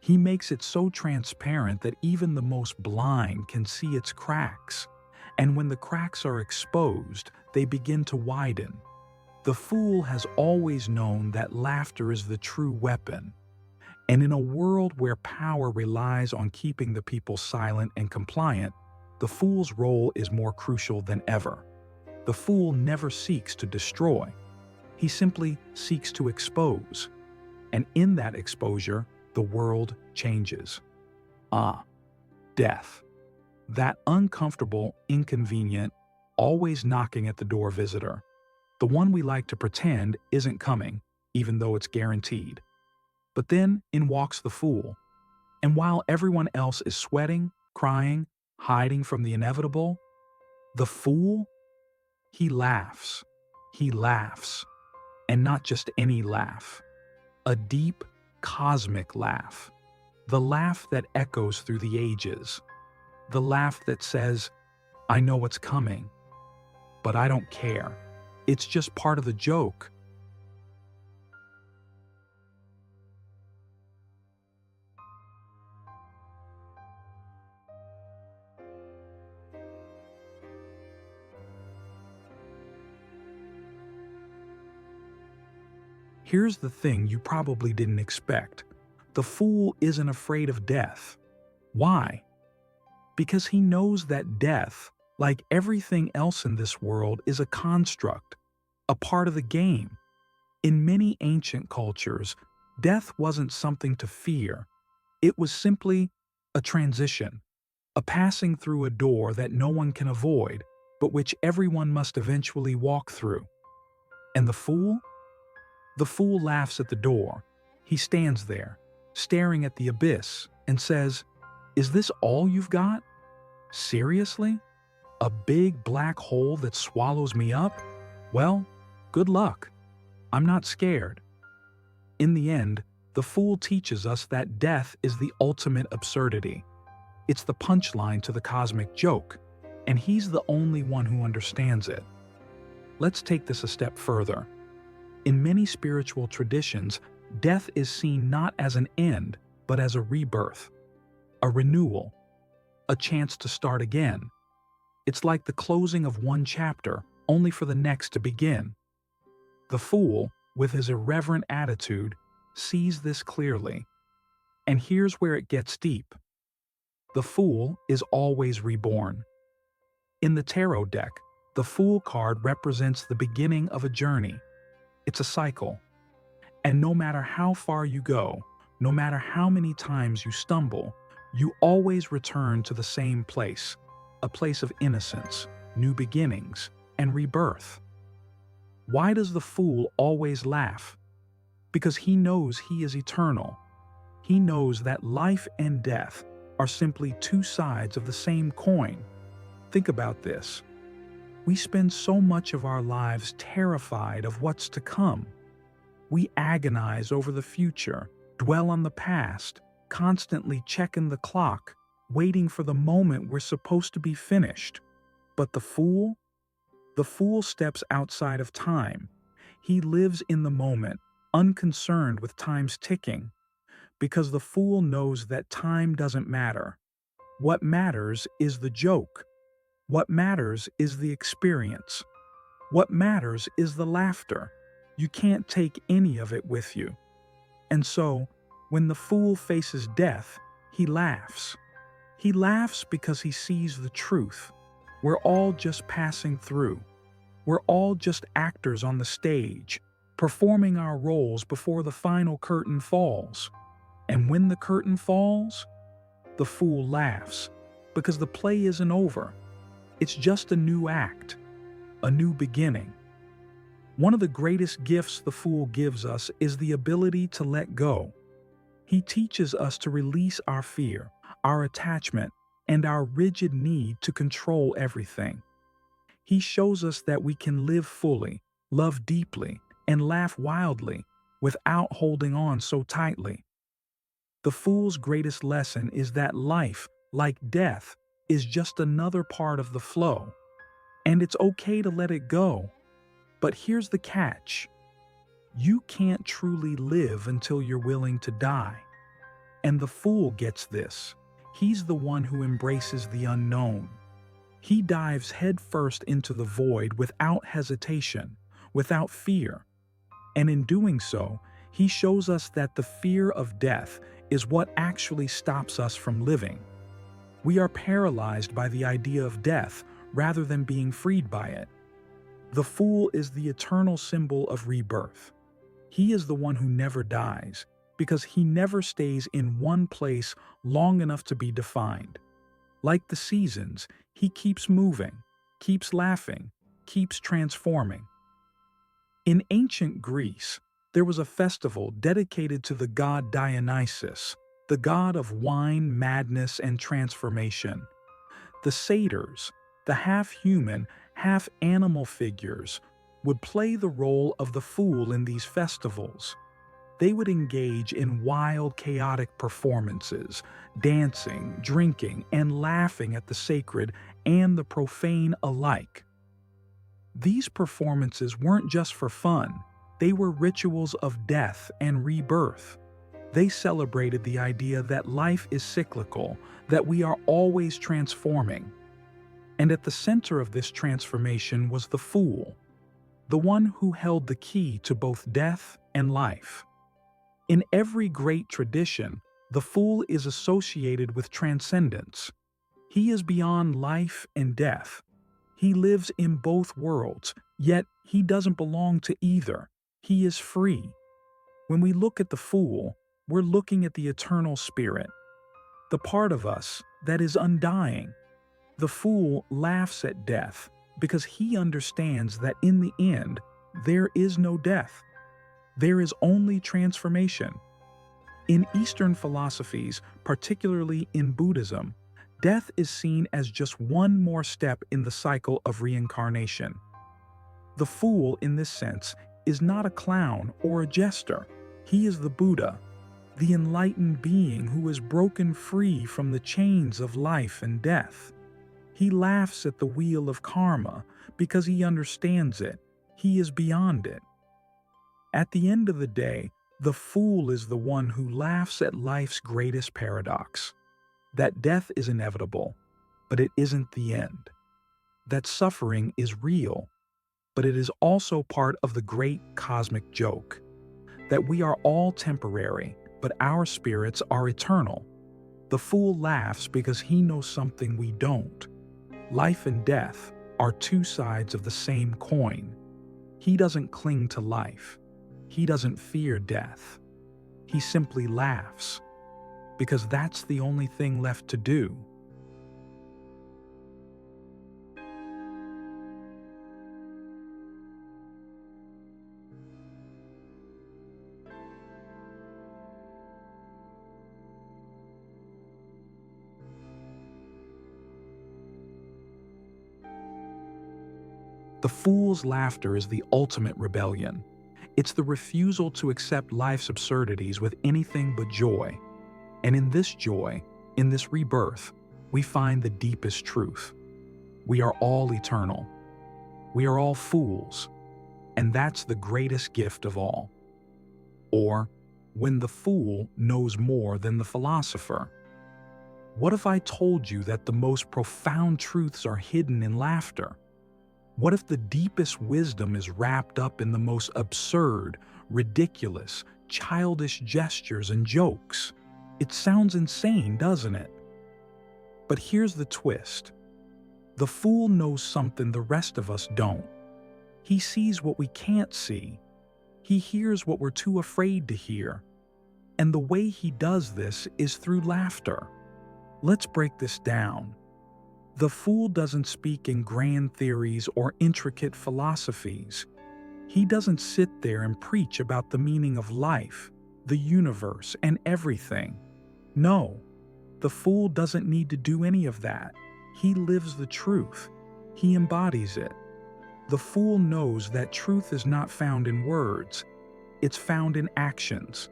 [SPEAKER 1] He makes it so transparent that even the most blind can see its cracks. And when the cracks are exposed, they begin to widen. The fool has always known that laughter is the true weapon. And in a world where power relies on keeping the people silent and compliant, the fool's role is more crucial than ever. The fool never seeks to destroy. He simply seeks to expose. And in that exposure, the world changes. Death. That uncomfortable, inconvenient, always knocking at the door visitor. The one we like to pretend isn't coming, even though it's guaranteed. But then in walks the fool. And while everyone else is sweating, crying, hiding from the inevitable, the fool, he laughs. He laughs. And not just any laugh. A deep, cosmic laugh. The laugh that echoes through the ages. The laugh that says, "I know what's coming, but I don't care. It's just part of the joke." Here's the thing you probably didn't expect. The fool isn't afraid of death. Why? Because he knows that death, like everything else in this world, is a construct, a part of the game. In many ancient cultures, death wasn't something to fear. It was simply a transition, a passing through a door that no one can avoid, but which everyone must eventually walk through. And the fool? The fool laughs at the door. He stands there, staring at the abyss, and says, "Is this all you've got? Seriously? A big black hole that swallows me up? Well, good luck. I'm not scared." In the end, the fool teaches us that death is the ultimate absurdity. It's the punchline to the cosmic joke, and he's the only one who understands it. Let's take this a step further. In many spiritual traditions, death is seen not as an end, but as a rebirth, a renewal, a chance to start again. It's like the closing of one chapter, only for the next to begin. The fool, with his irreverent attitude, sees this clearly. And here's where it gets deep. The fool is always reborn. In the tarot deck, the Fool card represents the beginning of a journey. It's a cycle. And no matter how far you go, no matter how many times you stumble, you always return to the same place, a place of innocence, new beginnings, and rebirth. Why does the fool always laugh? Because he knows he is eternal. He knows that life and death are simply two sides of the same coin. Think about this. We spend so much of our lives terrified of what's to come. We agonize over the future, dwell on the past, constantly checking the clock, waiting for the moment we're supposed to be finished. But the fool? The fool steps outside of time. He lives in the moment, unconcerned with time's ticking, because the fool knows that time doesn't matter. What matters is the joke. What matters is the experience. What matters is the laughter. You can't take any of it with you. And so, when the fool faces death, he laughs. He laughs because he sees the truth. We're all just passing through. We're all just actors on the stage, performing our roles before the final curtain falls. And when the curtain falls, the fool laughs, because the play isn't over. It's just a new act, a new beginning. One of the greatest gifts the fool gives us is the ability to let go. He teaches us to release our fear, our attachment, and our rigid need to control everything. He shows us that we can live fully, love deeply, and laugh wildly without holding on so tightly. The fool's greatest lesson is that life, like death, is just another part of the flow. And it's okay to let it go. But here's the catch. You can't truly live until you're willing to die. And the fool gets this. He's the one who embraces the unknown. He dives headfirst into the void without hesitation, without fear. And in doing so, he shows us that the fear of death is what actually stops us from living. We are paralyzed by the idea of death rather than being freed by it. The fool is the eternal symbol of rebirth. He is the one who never dies, because he never stays in one place long enough to be defined. Like the seasons, he keeps moving, keeps laughing, keeps transforming. In ancient Greece, there was a festival dedicated to the god Dionysus, the god of wine, madness, and transformation. The satyrs, the half-human, half-animal figures, would play the role of the fool in these festivals. They would engage in wild, chaotic performances, dancing, drinking, and laughing at the sacred and the profane alike. These performances weren't just for fun, they were rituals of death and rebirth. They celebrated the idea that life is cyclical, that we are always transforming. And at the center of this transformation was the fool, the one who held the key to both death and life. In every great tradition, the fool is associated with transcendence. He is beyond life and death. He lives in both worlds, yet he doesn't belong to either. He is free. When we look at the fool, we're looking at the eternal spirit, the part of us that is undying. The fool laughs at death because he understands that in the end, there is no death. There is only transformation. In Eastern philosophies, particularly in Buddhism, death is seen as just one more step in the cycle of reincarnation. The fool, in this sense, is not a clown or a jester. He is the Buddha, the enlightened being who is broken free from the chains of life and death. He laughs at the wheel of karma because he understands it. He is beyond it. At the end of the day, the fool is the one who laughs at life's greatest paradox, that death is inevitable, but it isn't the end. That suffering is real, but it is also part of the great cosmic joke. That we are all temporary, but our spirits are eternal. The fool laughs because he knows something we don't. Life and death are two sides of the same coin. He doesn't cling to life. He doesn't fear death. He simply laughs, because that's the only thing left to do. The fool's laughter is the ultimate rebellion. It's the refusal to accept life's absurdities with anything but joy. And in this joy, in this rebirth, we find the deepest truth. We are all eternal. We are all fools. And that's the greatest gift of all. Or, when the fool knows more than the philosopher. What if I told you that the most profound truths are hidden in laughter? What if the deepest wisdom is wrapped up in the most absurd, ridiculous, childish gestures and jokes? It sounds insane, doesn't it? But here's the twist. The fool knows something the rest of us don't. He sees what we can't see. He hears what we're too afraid to hear. And the way he does this is through laughter. Let's break this down. The fool doesn't speak in grand theories or intricate philosophies. He doesn't sit there and preach about the meaning of life, the universe, and everything. No, the fool doesn't need to do any of that. He lives the truth. He embodies it. The fool knows that truth is not found in words. It's found in actions.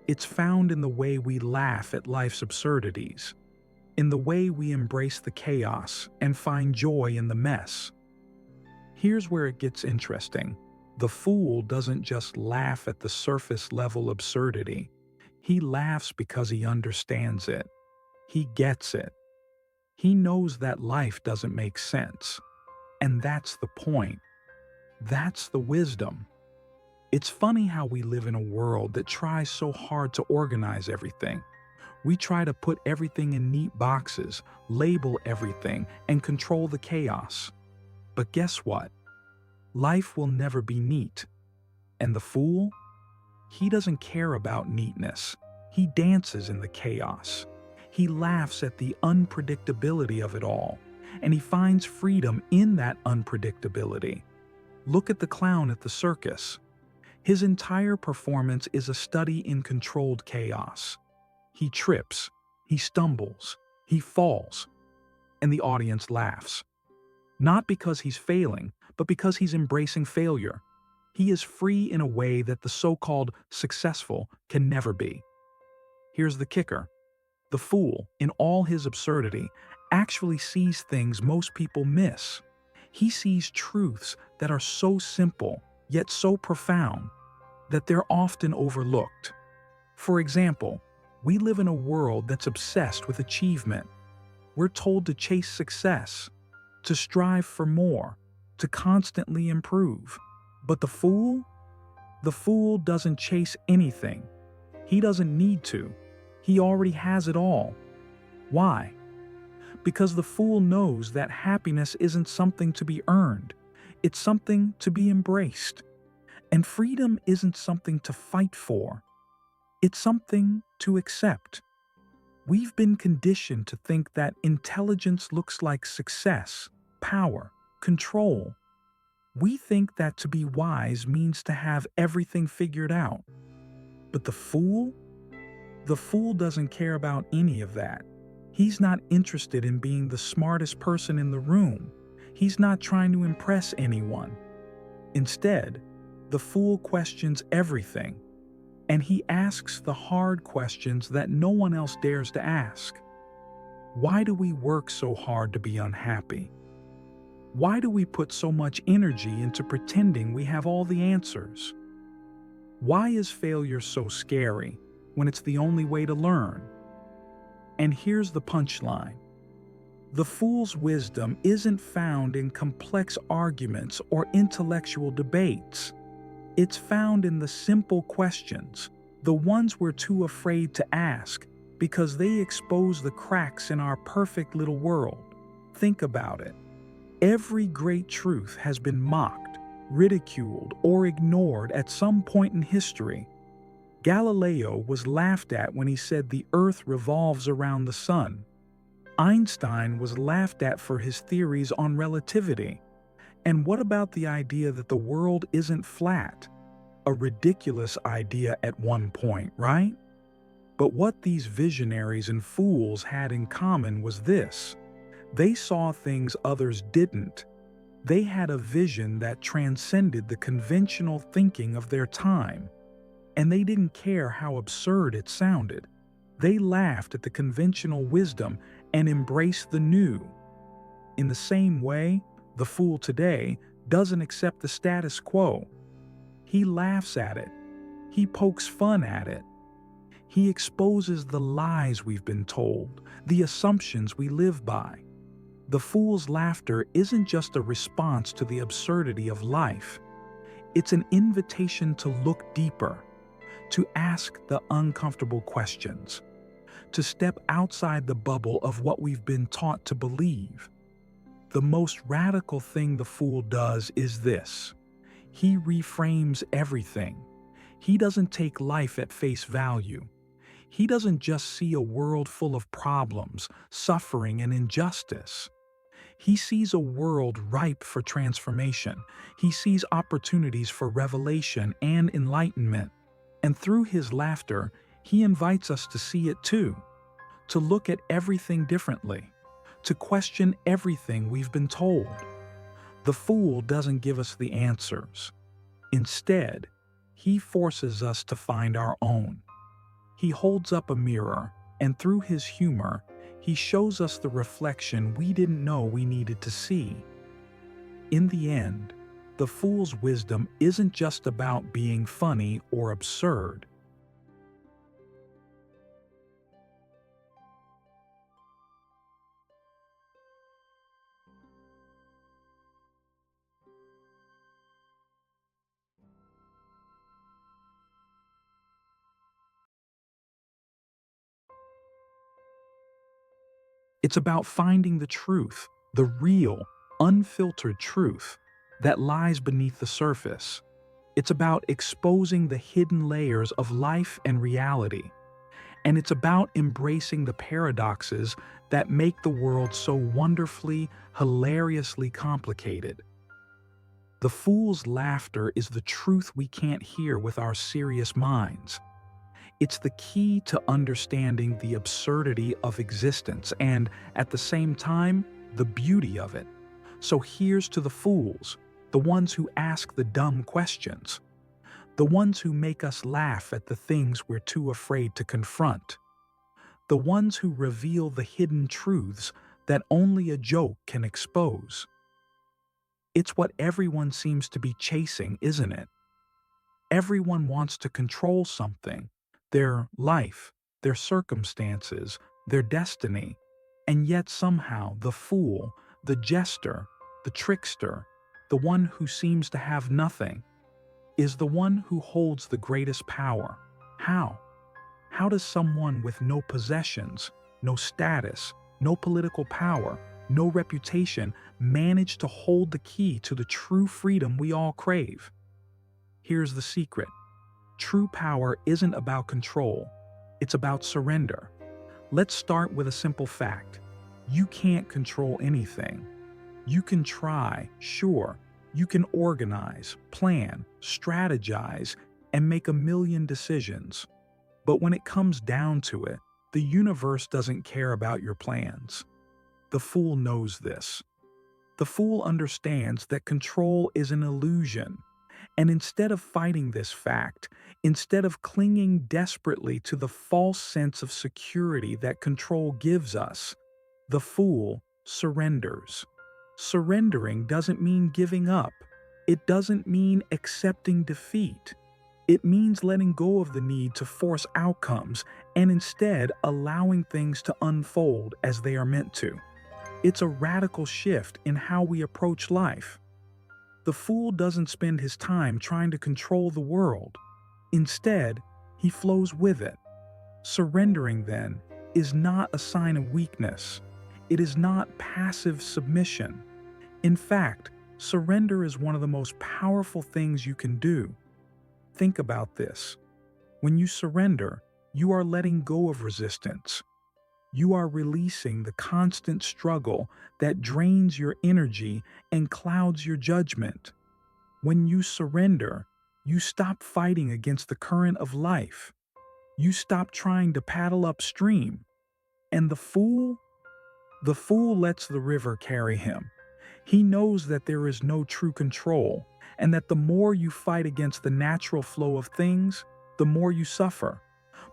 [SPEAKER 1] It's found in the way we laugh at life's absurdities, in the way we embrace the chaos and find joy in the mess. Here's where it gets interesting. The fool doesn't just laugh at the surface level absurdity. He laughs because he understands it. He gets it. He knows that life doesn't make sense. And that's the point. That's the wisdom. It's funny how we live in a world that tries so hard to organize everything. We try to put everything in neat boxes, label everything, and control the chaos. But guess what? Life will never be neat. And the fool? He doesn't care about neatness. He dances in the chaos. He laughs at the unpredictability of it all, and he finds freedom in that unpredictability. Look at the clown at the circus. His entire performance is a study in controlled chaos. He trips, he stumbles, he falls, and the audience laughs. Not because he's failing, but because he's embracing failure. He is free in a way that the so-called successful can never be. Here's the kicker. The fool, in all his absurdity, actually sees things most people miss. He sees truths that are so simple, yet so profound, that they're often overlooked. For example, we live in a world that's obsessed with achievement. We're told to chase success, to strive for more, to constantly improve. But the fool? The fool doesn't chase anything. He doesn't need to. He already has it all. Why? Because the fool knows that happiness isn't something to be earned. It's something to be embraced. And freedom isn't something to fight for. It's something to accept. We've been conditioned to think that intelligence looks like success, power, control. We think that to be wise means to have everything figured out. But the fool? The fool doesn't care about any of that. He's not interested in being the smartest person in the room. He's not trying to impress anyone. Instead, the fool questions everything. And he asks the hard questions that no one else dares to ask. Why do we work so hard to be unhappy? Why do we put so much energy into pretending we have all the answers? Why is failure so scary when it's the only way to learn? And here's the punchline. The fool's wisdom isn't found in complex arguments or intellectual debates. It's found in the simple questions, the ones we're too afraid to ask because they expose the cracks in our perfect little world. Think about it. Every great truth has been mocked, ridiculed, or ignored at some point in history. Galileo was laughed at when he said the Earth revolves around the sun. Einstein was laughed at for his theories on relativity. And what about the idea that the world isn't flat? A ridiculous idea at one point, right? But what these visionaries and fools had in common was this. They saw things others didn't. They had a vision that transcended the conventional thinking of their time, and they didn't care how absurd it sounded. They laughed at the conventional wisdom and embraced the new. In the same way, the fool today doesn't accept the status quo. He laughs at it. He pokes fun at it. He exposes the lies we've been told, the assumptions we live by. The fool's laughter isn't just a response to the absurdity of life. It's an invitation to look deeper, to ask the uncomfortable questions, to step outside the bubble of what we've been taught to believe. The most radical thing the fool does is this: he reframes everything. He doesn't take life at face value. He doesn't just see a world full of problems, suffering, and injustice. He sees a world ripe for transformation. He sees opportunities for revelation and enlightenment. And through his laughter, he invites us to see it too, to look at everything differently, to question everything we've been told. The fool doesn't give us the answers. Instead, he forces us to find our own. He holds up a mirror, and through his humor, he shows us the reflection we didn't know we needed to see. In the end, the fool's wisdom isn't just about being funny or absurd. It's about finding the truth, the real, unfiltered truth that lies beneath the surface. It's about exposing the hidden layers of life and reality. And it's about embracing the paradoxes that make the world so wonderfully, hilariously complicated. The fool's laughter is the truth we can't hear with our serious minds. It's the key to understanding the absurdity of existence and, at the same time, the beauty of it. So here's to the fools, the ones who ask the dumb questions, the ones who make us laugh at the things we're too afraid to confront, the ones who reveal the hidden truths that only a joke can expose. It's what everyone seems to be chasing, isn't it? Everyone wants to control something: their life, their circumstances, their destiny. And yet somehow the fool, the jester, the trickster, the one who seems to have nothing, is the one who holds the greatest power. How? How does someone with no possessions, no status, no political power, no reputation manage to hold the key to the true freedom we all crave? Here's the secret. True power isn't about control. It's about surrender. Let's start with a simple fact. You can't control anything. You can try, sure. You can organize, plan, strategize, and make a million decisions. But when it comes down to it, the universe doesn't care about your plans. The fool knows this. The fool understands that control is an illusion. And instead of fighting this fact, instead of clinging desperately to the false sense of security that control gives us, the fool surrenders. Surrendering doesn't mean giving up. It doesn't mean accepting defeat. It means letting go of the need to force outcomes and instead allowing things to unfold as they are meant to. It's a radical shift in how we approach life. The fool doesn't spend his time trying to control the world. Instead, he flows with it. Surrendering, then, is not a sign of weakness. It is not passive submission. In fact, surrender is one of the most powerful things you can do. Think about this. When you surrender, you are letting go of resistance. You are releasing the constant struggle that drains your energy and clouds your judgment. When you surrender, you stop fighting against the current of life. You stop trying to paddle upstream. And the fool lets the river carry him. He knows that there is no true control, and that the more you fight against the natural flow of things, the more you suffer.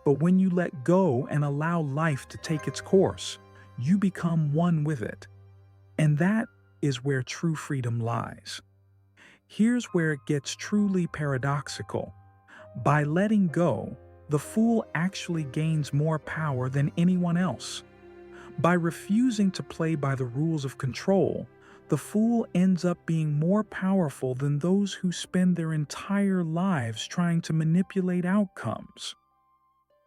[SPEAKER 1] But when you let go and allow life to take its course, you become one with it. And that is where true freedom lies. Here's where it gets truly paradoxical. By letting go, the fool actually gains more power than anyone else. By refusing to play by the rules of control, the fool ends up being more powerful than those who spend their entire lives trying to manipulate outcomes.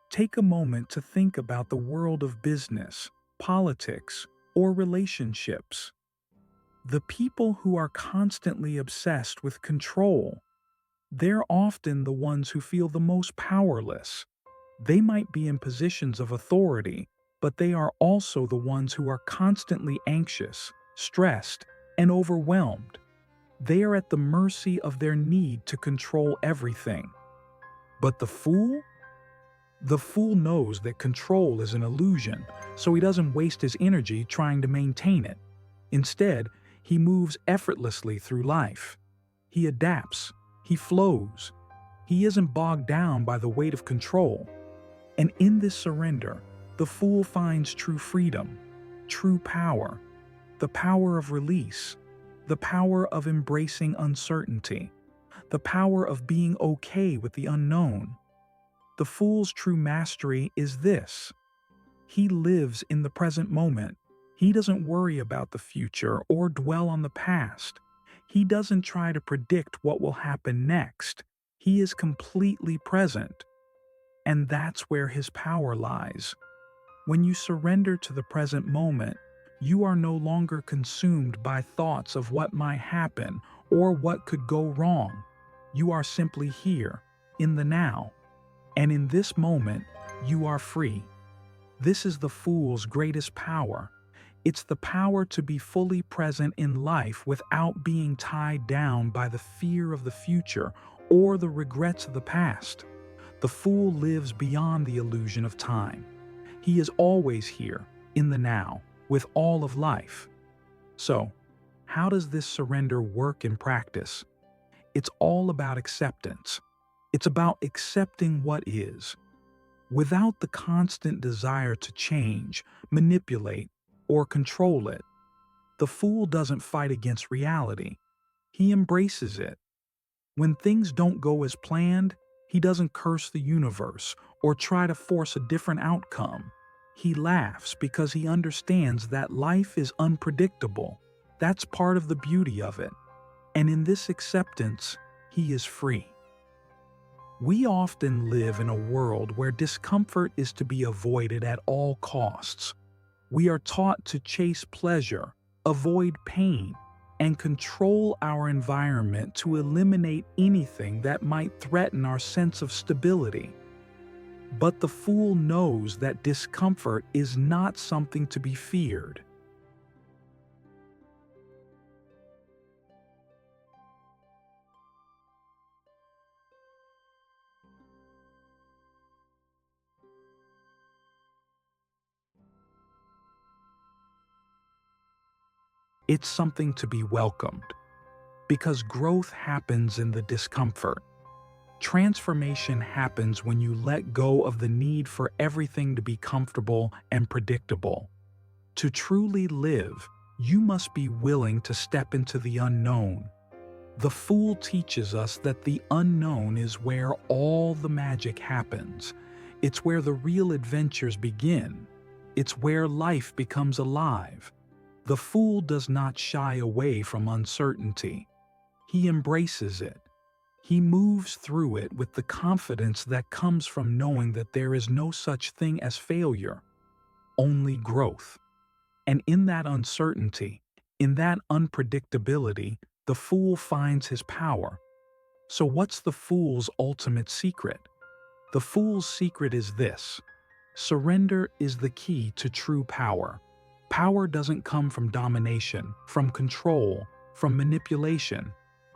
[SPEAKER 1] Take a moment to think about the world of business, politics, or relationships. The people who are constantly obsessed with control, they're often the ones who feel the most powerless. They might be in positions of authority, but they are also the ones who are constantly anxious, stressed, and overwhelmed. They are at the mercy of their need to control everything. But the fool? The fool knows that control is an illusion, so he doesn't waste his energy trying to maintain it. Instead, he moves effortlessly through life. He adapts. He flows. He isn't bogged down by the weight of control. And in this surrender, the fool finds true freedom, true power, the power of release, the power of embracing uncertainty, the power of being okay with the unknown. The fool's true mastery is this: he lives in the present moment. He doesn't worry about the future or dwell on the past. He doesn't try to predict what will happen next. He is completely present. And that's where his power lies. When you surrender to the present moment, you are no longer consumed by thoughts of what might happen or what could go wrong. You are simply here, in the now. And in this moment, you are free. This is the fool's greatest power. It's the power to be fully present in life without being tied down by the fear of the future or the regrets of the past. The fool lives beyond the illusion of time. He is always here, in the now, with all of life. So, how does this surrender work in practice? It's all about acceptance. It's about accepting what is, without the constant desire to change, manipulate, or control it. The fool doesn't fight against reality. He embraces it. When things don't go as planned, he doesn't curse the universe or try to force a different outcome. He laughs because he understands that life is unpredictable. That's part of the beauty of it. And in this acceptance, he is free. We often live in a world where discomfort is to be avoided at all costs. We are taught to chase pleasure, avoid pain, and control our environment to eliminate anything that might threaten our sense of stability. But the fool knows that discomfort is not something to be feared. It's something to be welcomed, because growth happens in the discomfort. Transformation happens when you let go of the need for everything to be comfortable and predictable. To truly live, you must be willing to step into the unknown. The fool teaches us that the unknown is where all the magic happens. It's where the real adventures begin. It's where life becomes alive. The fool does not shy away from uncertainty. He embraces it. He moves through it with the confidence that comes from knowing that there is no such thing as failure, only growth. And in that uncertainty, in that unpredictability, the fool finds his power. So what's the fool's ultimate secret? The fool's secret is this: surrender is the key to true power. Power doesn't come from domination, from control, from manipulation.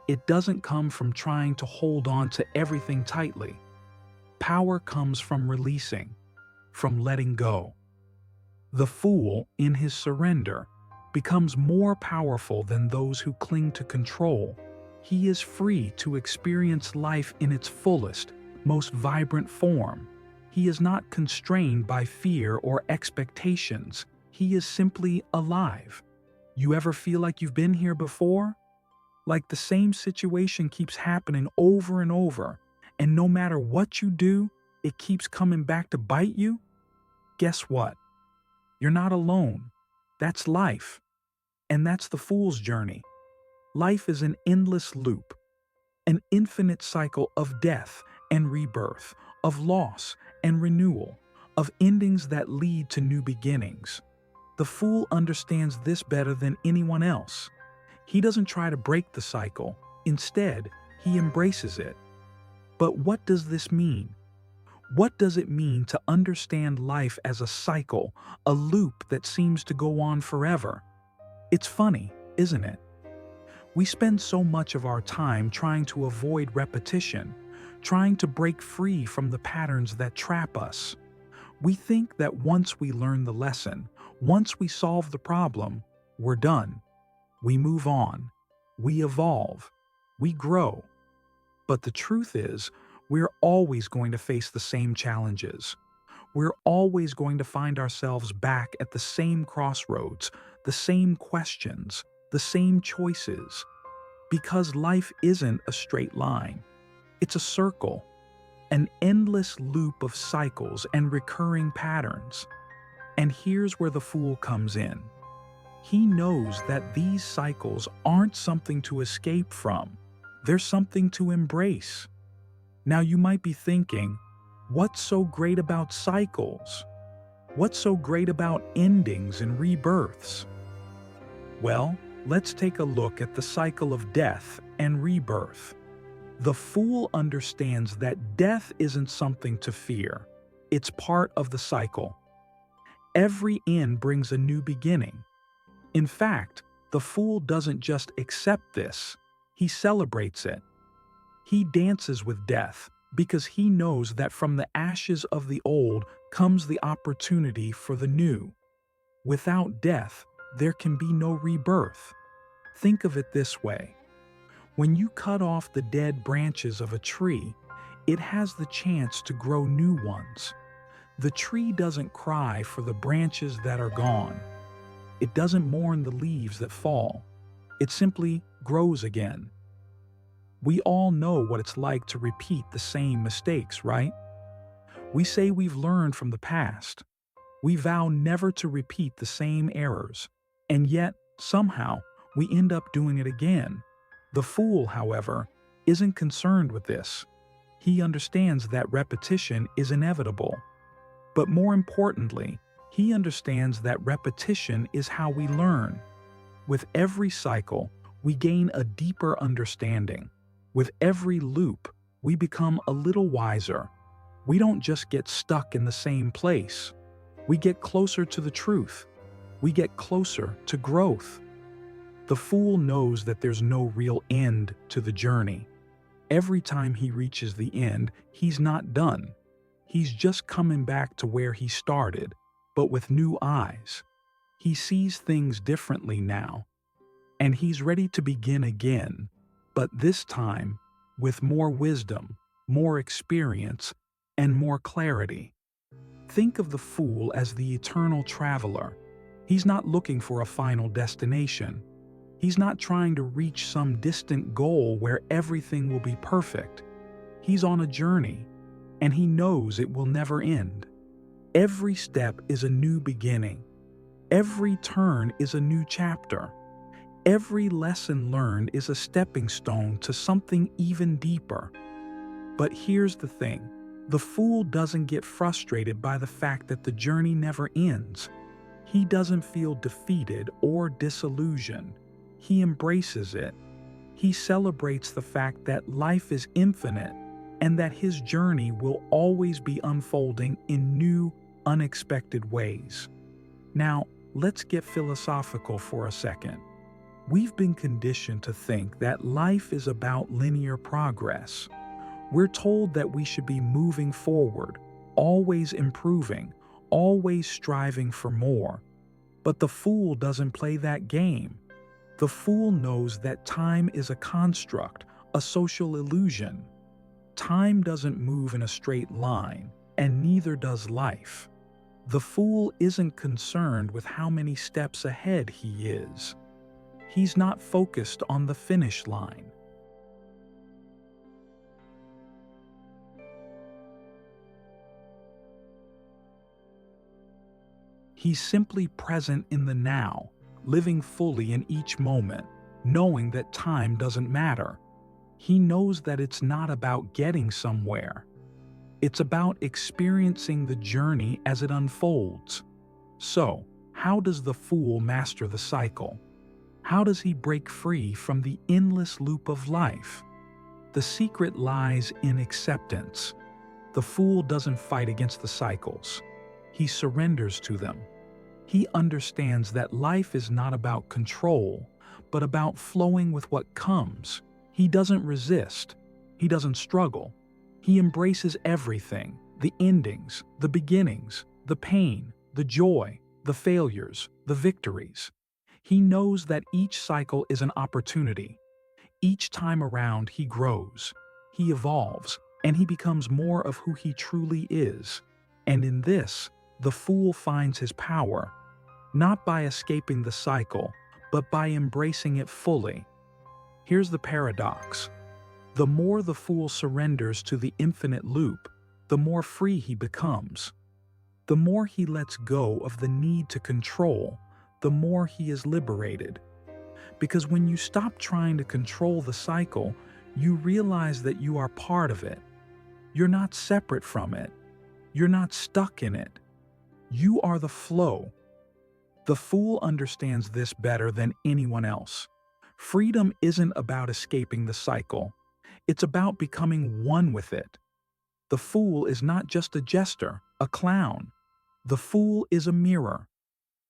[SPEAKER 1] It doesn't come from trying to hold on to everything tightly. Power comes from releasing, from letting go. The fool, in his surrender, becomes more powerful than those who cling to control. He is free to experience life in its fullest, most vibrant form. He is not constrained by fear or expectations. He is simply alive. You ever feel like you've been here before? Like the same situation keeps happening over and over, and no matter what you do, it keeps coming back to bite you? Guess what? You're not alone. That's life. And that's the fool's journey. Life is an endless loop, an infinite cycle of death and rebirth, of loss and renewal, of endings that lead to new beginnings. The fool understands this better than anyone else. He doesn't try to break the cycle. Instead, he embraces it. But what does this mean? What does it mean to understand life as a cycle, a loop that seems to go on forever? It's funny, isn't it? We spend so much of our time trying to avoid repetition, trying to break free from the patterns that trap us. We think that once we learn the lesson, once we solve the problem, we're done. We move on. We evolve. We grow. But the truth is, we're always going to face the same challenges. We're always going to find ourselves back at the same crossroads, the same questions, the same choices. Because life isn't a straight line. It's a circle, an endless loop of cycles and recurring patterns. And here's where the fool comes in. He knows that these cycles aren't something to escape from. They're something to embrace. Now you might be thinking, what's so great about cycles? What's so great about endings and rebirths? Well, let's take a look at the cycle of death and rebirth. The fool understands that death isn't something to fear. It's part of the cycle. Every end brings a new beginning. In fact, the fool doesn't just accept this, he celebrates it. He dances with death because he knows that from the ashes of the old comes the opportunity for the new. Without death, there can be no rebirth. Think of it this way. When you cut off the dead branches of a tree, it has the chance to grow new ones. The tree doesn't cry for the branches that are gone. It doesn't mourn the leaves that fall. It simply grows again. We all know what it's like to repeat the same mistakes, right? We say we've learned from the past. We vow never to repeat the same errors, and yet, somehow, we end up doing it again. The fool, however, isn't concerned with this. He understands that repetition is inevitable. But more importantly, he understands that repetition is how we learn. With every cycle, we gain a deeper understanding. With every loop, we become a little wiser. We don't just get stuck in the same place. We get closer to the truth. We get closer to growth. The fool knows that there's no real end to the journey. Every time he reaches the end, he's not done. He's just coming back to where he started, but with new eyes. He sees things differently now, and he's ready to begin again, but this time with more wisdom, more experience, and more clarity. Think of the fool as the eternal traveler. He's not looking for a final destination. He's not trying to reach some distant goal where everything will be perfect. He's on a journey, and he knows it will never end. Every step is a new beginning. Every turn is a new chapter. Every lesson learned is a stepping stone to something even deeper. But here's the thing. The fool doesn't get frustrated by the fact that the journey never ends. He doesn't feel defeated or disillusioned. He embraces it. He celebrates the fact that life is infinite and that his journey will always be unfolding in new, unexpected ways. Now, let's get philosophical for a second. We've been conditioned to think that life is about linear progress. We're told that we should be moving forward, always improving, always striving for more. But the fool doesn't play that game. The fool knows that time is a construct, a social illusion. Time doesn't move in a straight line, and neither does life. The fool isn't concerned with how many steps ahead he is. He's not focused on the finish line. He's simply present in the now, living fully in each moment, knowing that time doesn't matter. He knows that it's not about getting somewhere. It's about experiencing the journey as it unfolds. So, how does the fool master the cycle? How does he break free from the endless loop of life? The secret lies in acceptance. The fool doesn't fight against the cycles. He surrenders to them. He understands that life is not about control, but about flowing with what comes. He doesn't resist. He doesn't struggle. He embraces everything, the endings, the beginnings, the pain, the joy, the failures, the victories. He knows that each cycle is an opportunity. Each time around, he grows, he evolves, and he becomes more of who he truly is. And in this, the fool finds his power, not by escaping the cycle, but by embracing it fully. Here's the paradox. The more the fool surrenders to the infinite loop, the more free he becomes. The more he lets go of the need to control, the more he is liberated. Because when you stop trying to control the cycle, you realize that you are part of it. You're not separate from it. You're not stuck in it. You are the flow. The fool understands this better than anyone else. Freedom isn't about escaping the cycle. It's about becoming one with it. The fool is not just a jester, a clown. The fool is a mirror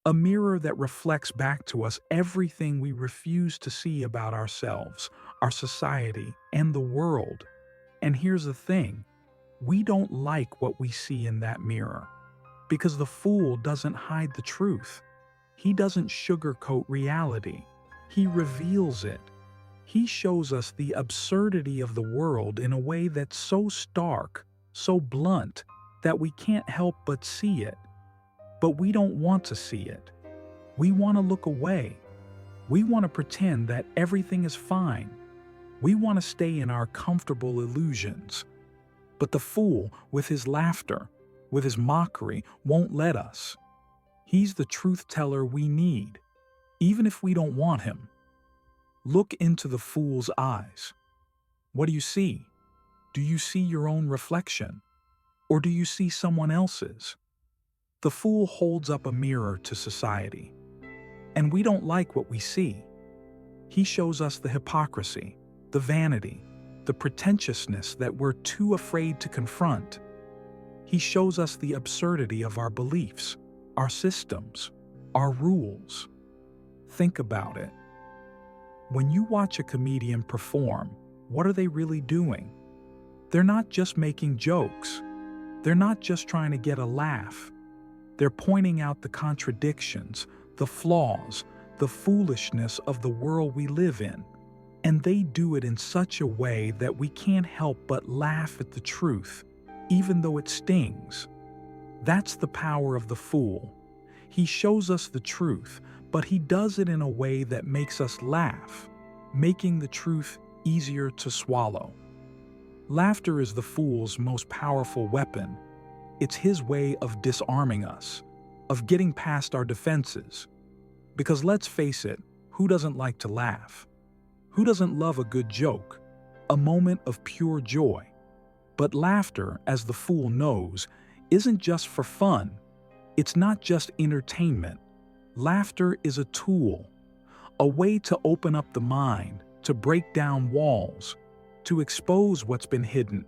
[SPEAKER 1] that reflects back to us everything we refuse to see about ourselves, our society, and the world. And here's the thing, we don't like what we see in that mirror, because the fool doesn't hide the truth. He doesn't sugarcoat reality. He reveals it. He shows us the absurdity of the world in a way that's so stark, so blunt, that we can't help but see it. But we don't want to see it. We want to look away. We want to pretend that everything is fine. We want to stay in our comfortable illusions. But the fool, with his laughter, with his mockery, won't let us. He's the truth teller we need, even if we don't want him. Look into the fool's eyes. What do you see? Do you see your own reflection? Or do you see someone else's? The fool holds up a mirror to society, and we don't like what we see. He shows us the hypocrisy, the vanity, the pretentiousness that we're too afraid to confront. He shows us the absurdity of our beliefs, our systems, our rules. Think about it. When you watch a comedian perform, what are they really doing? They're not just making jokes. They're not just trying to get a laugh. They're pointing out the contradictions, the flaws, the foolishness of the world we live in. And they do it in such a way that we can't help but laugh at the truth, even though it stings. That's the power of the fool. He shows us the truth, but he does it in a way that makes us laugh, making the truth easier to swallow. Laughter is the fool's most powerful weapon. It's his way of disarming us, of getting past our defenses. Because let's face it, who doesn't like to laugh? Who doesn't love a good joke, a moment of pure joy? But laughter, as the fool knows, isn't just for fun. It's not just entertainment. Laughter is a tool, a way to open up the mind, to break down walls, to expose what's been hidden.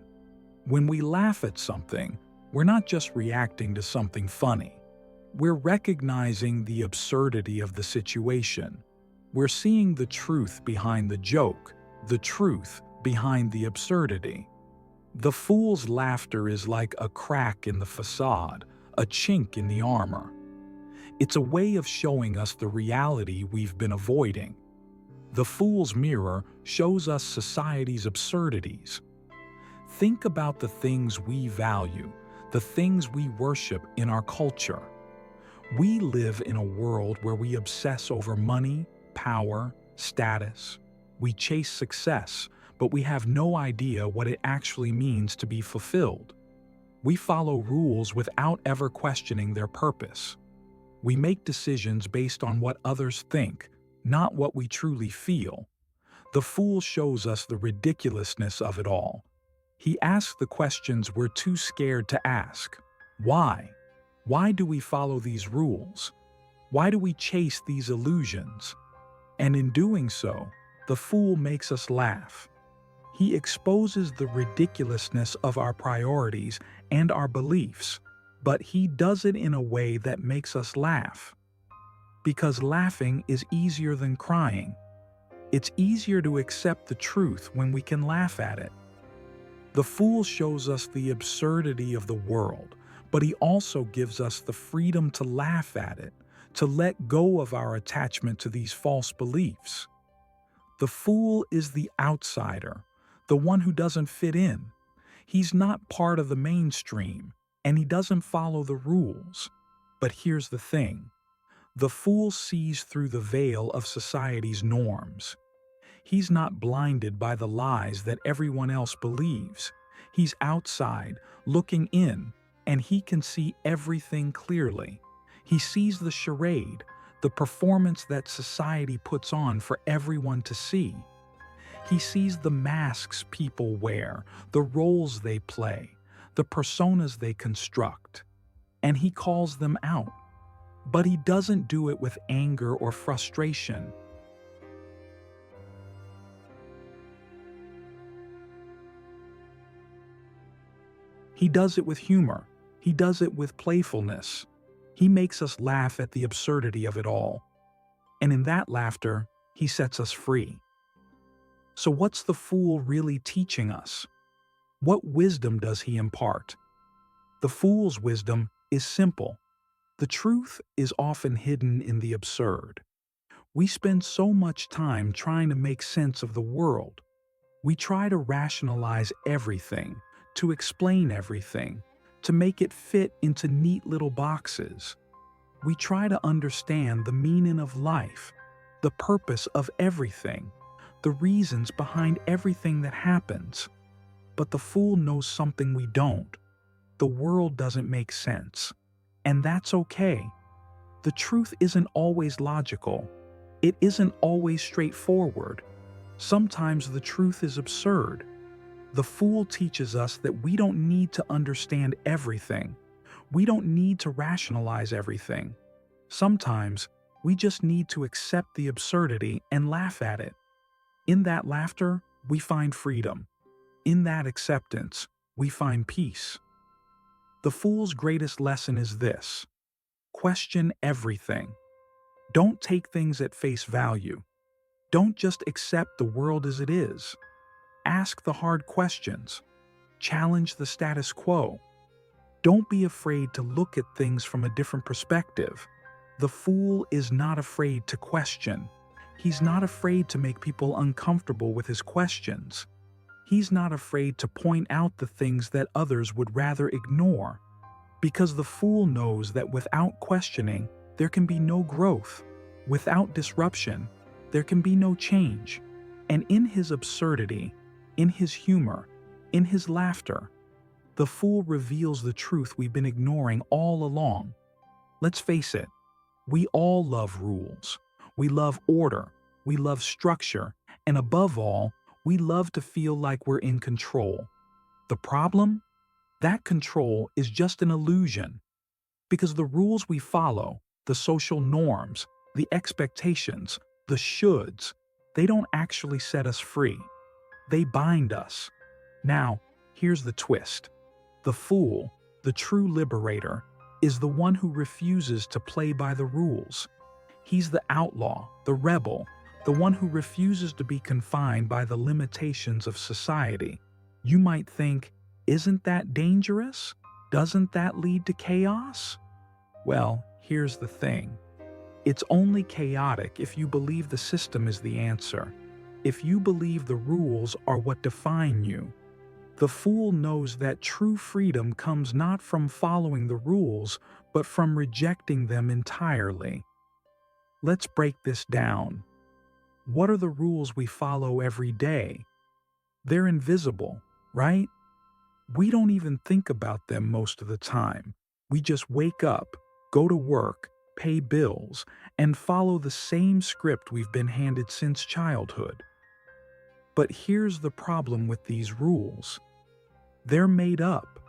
[SPEAKER 1] When we laugh at something, we're not just reacting to something funny. We're recognizing the absurdity of the situation. We're seeing the truth behind the joke, the truth behind the absurdity. The fool's laughter is like a crack in the facade, a chink in the armor. It's a way of showing us the reality we've been avoiding. The Fool's Mirror shows us society's absurdities. Think about the things we value, the things we worship in our culture. We live in a world where we obsess over money, power, status. We chase success, but we have no idea what it actually means to be fulfilled. We follow rules without ever questioning their purpose. We make decisions based on what others think, not what we truly feel. The Fool shows us the ridiculousness of it all. He asks the questions we're too scared to ask. Why? Why do we follow these rules? Why do we chase these illusions? And in doing so, the Fool makes us laugh. He exposes the ridiculousness of our priorities and our beliefs, but he does it in a way that makes us laugh. Because laughing is easier than crying. It's easier to accept the truth when we can laugh at it. The Fool shows us the absurdity of the world, but he also gives us the freedom to laugh at it, to let go of our attachment to these false beliefs. The Fool is the outsider, the one who doesn't fit in. He's not part of the mainstream, and he doesn't follow the rules. But here's the thing. The Fool sees through the veil of society's norms. He's not blinded by the lies that everyone else believes. He's outside, looking in, and he can see everything clearly. He sees the charade, the performance that society puts on for everyone to see. He sees the masks people wear, the roles they play, the personas they construct, and he calls them out. But he doesn't do it with anger or frustration. He does it with humor. He does it with playfulness. He makes us laugh at the absurdity of it all. And in that laughter, he sets us free. So what's the Fool really teaching us? What wisdom does he impart? The Fool's wisdom is simple. The truth is often hidden in the absurd. We spend so much time trying to make sense of the world. We try to rationalize everything, to explain everything, to make it fit into neat little boxes. We try to understand the meaning of life, the purpose of everything, the reasons behind everything that happens. But the Fool knows something we don't. The world doesn't make sense. And that's okay. The truth isn't always logical. It isn't always straightforward. Sometimes the truth is absurd. The Fool teaches us that we don't need to understand everything. We don't need to rationalize everything. Sometimes we just need to accept the absurdity and laugh at it. In that laughter, we find freedom. In that acceptance, we find peace. The Fool's greatest lesson is this: question everything. Don't take things at face value. Don't just accept the world as it is. Ask the hard questions. Challenge the status quo. Don't be afraid to look at things from a different perspective. The Fool is not afraid to question. He's not afraid to make people uncomfortable with his questions. He's not afraid to point out the things that others would rather ignore. Because the Fool knows that without questioning, there can be no growth. Without disruption, there can be no change. And in his absurdity, in his humor, in his laughter, the Fool reveals the truth we've been ignoring all along. Let's face it, we all love rules. We love order. We love structure. And above all, we love to feel like we're in control. The problem? That control is just an illusion. Because the rules we follow, the social norms, the expectations, the shoulds, they don't actually set us free. They bind us. Now, here's the twist. The Fool, the true liberator, is the one who refuses to play by the rules. He's the outlaw, the rebel, the one who refuses to be confined by the limitations of society. You might think, isn't that dangerous? Doesn't that lead to chaos? Well, Here's the thing. It's only chaotic if you believe the system is the answer. If you believe the rules are what define you. The fool knows that true freedom comes not from following the rules, but from rejecting them entirely. Let's break this down. What are the rules we follow every day? They're invisible, right? We don't even think about them most of the time. We just wake up, go to work, pay bills, and follow the same script we've been handed since childhood. But here's the problem with these rules. They're made up.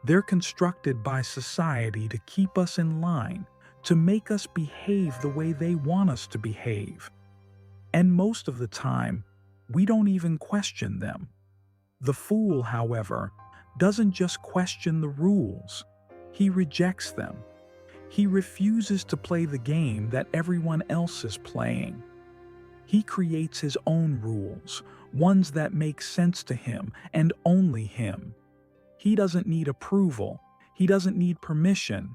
[SPEAKER 1] They're constructed by society to keep us in line, to make us behave the way they want us to behave. And most of the time, we don't even question them. The fool, however, doesn't just question the rules. He rejects them. He refuses to play the game that everyone else is playing. He creates his own rules, ones that make sense to him and only him. He doesn't need approval. He doesn't need permission.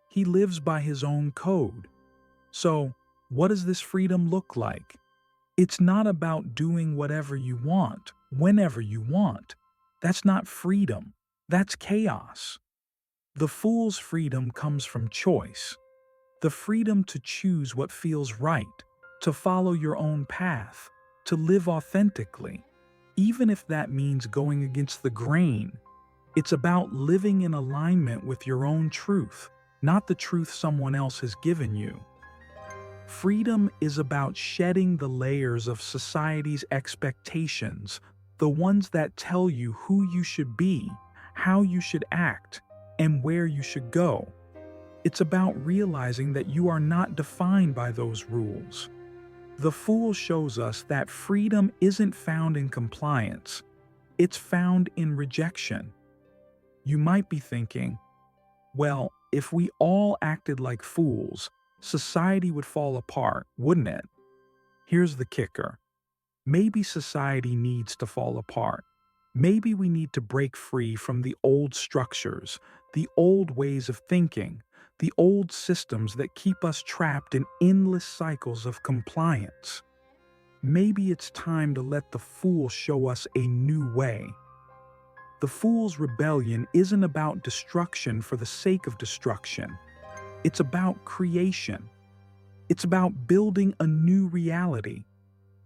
[SPEAKER 1] He lives by his own code. So, what does this freedom look like? It's not about doing whatever you want, whenever you want. That's not freedom. That's chaos. The fool's freedom comes from choice. The freedom to choose what feels right, to follow your own path, to live authentically, even if that means going against the grain. It's about living in alignment with your own truth, not the truth someone else has given you. Freedom is about shedding the layers of society's expectations, the ones that tell you who you should be, how you should act, and where you should go. It's about realizing that you are not defined by those rules. The fool shows us that freedom isn't found in compliance. It's found in rejection. You might be thinking, well, if we all acted like fools, society would fall apart, wouldn't it? Here's the kicker. Maybe society needs to fall apart. Maybe we need to break free from the old structures, the old ways of thinking, the old systems that keep us trapped in endless cycles of compliance. Maybe it's time to let the fool show us a new way. The fool's rebellion isn't about destruction for the sake of destruction. It's about creation. It's about building a new reality,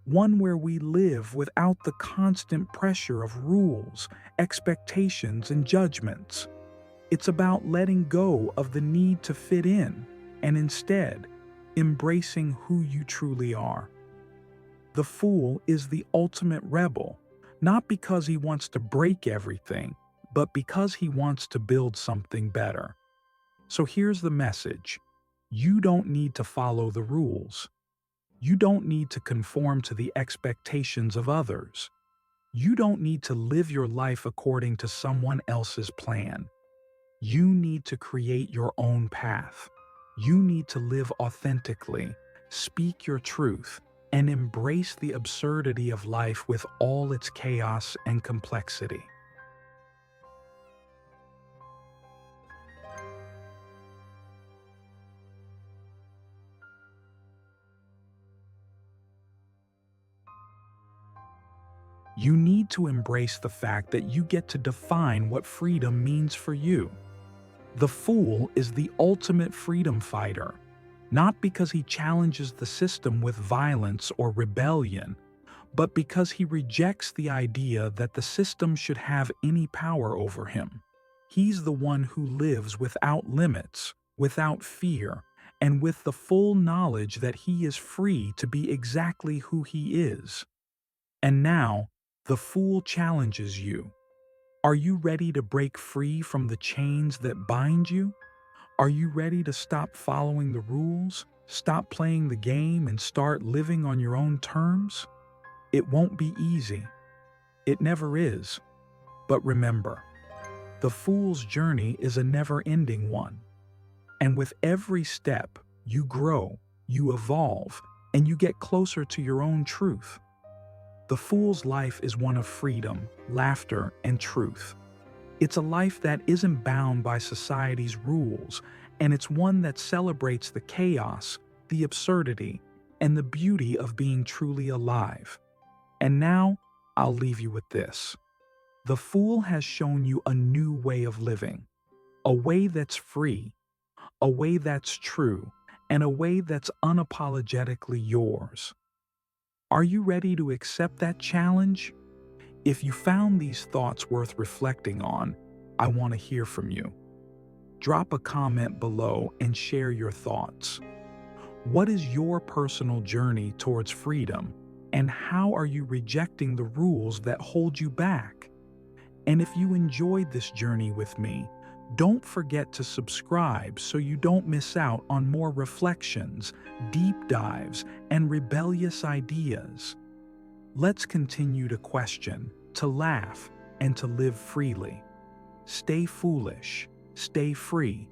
[SPEAKER 1] one where we live without the constant pressure of rules, expectations, and judgments. It's about letting go of the need to fit in and instead embracing who you truly are. The fool is the ultimate rebel, not because he wants to break everything, but because he wants to build something better. So here's the message. You don't need to follow the rules. You don't need to conform to the expectations of others. You don't need to live your life according to someone else's plan. You need to create your own path. You need to live authentically, speak your truth, and embrace the absurdity of life with all its chaos and complexity. You need to embrace the fact that you get to define what freedom means for you. The fool is the ultimate freedom fighter, not because he challenges the system with violence or rebellion, but because he rejects the idea that the system should have any power over him. He's the one who lives without limits, without fear, and with the full knowledge that he is free to be exactly who he is. And now, the fool challenges you. Are you ready to break free from the chains that bind you? Are you ready to stop following the rules, stop playing the game, and start living on your own terms? It won't be easy. It never is. But remember, the fool's journey is a never-ending one. And with every step, you grow, you evolve, and you get closer to your own truth. The fool's life is one of freedom, laughter, and truth. It's a life that isn't bound by society's rules and it's one that celebrates the chaos, the absurdity, and the beauty of being truly alive. And now, I'll leave you with this. The Fool has shown you a new way of living, a way that's free, a way that's true, and a way that's unapologetically yours. Are you ready to accept that challenge? If you found these thoughts worth reflecting on, I want to hear from you. Drop a comment below and share your thoughts. What is your personal journey towards freedom, and how are you rejecting the rules that hold you back? And if you enjoyed this journey with me, don't forget to subscribe so you don't miss out on more reflections, deep dives, and rebellious ideas. Let's continue to question, to laugh, and to live freely. Stay foolish, stay free,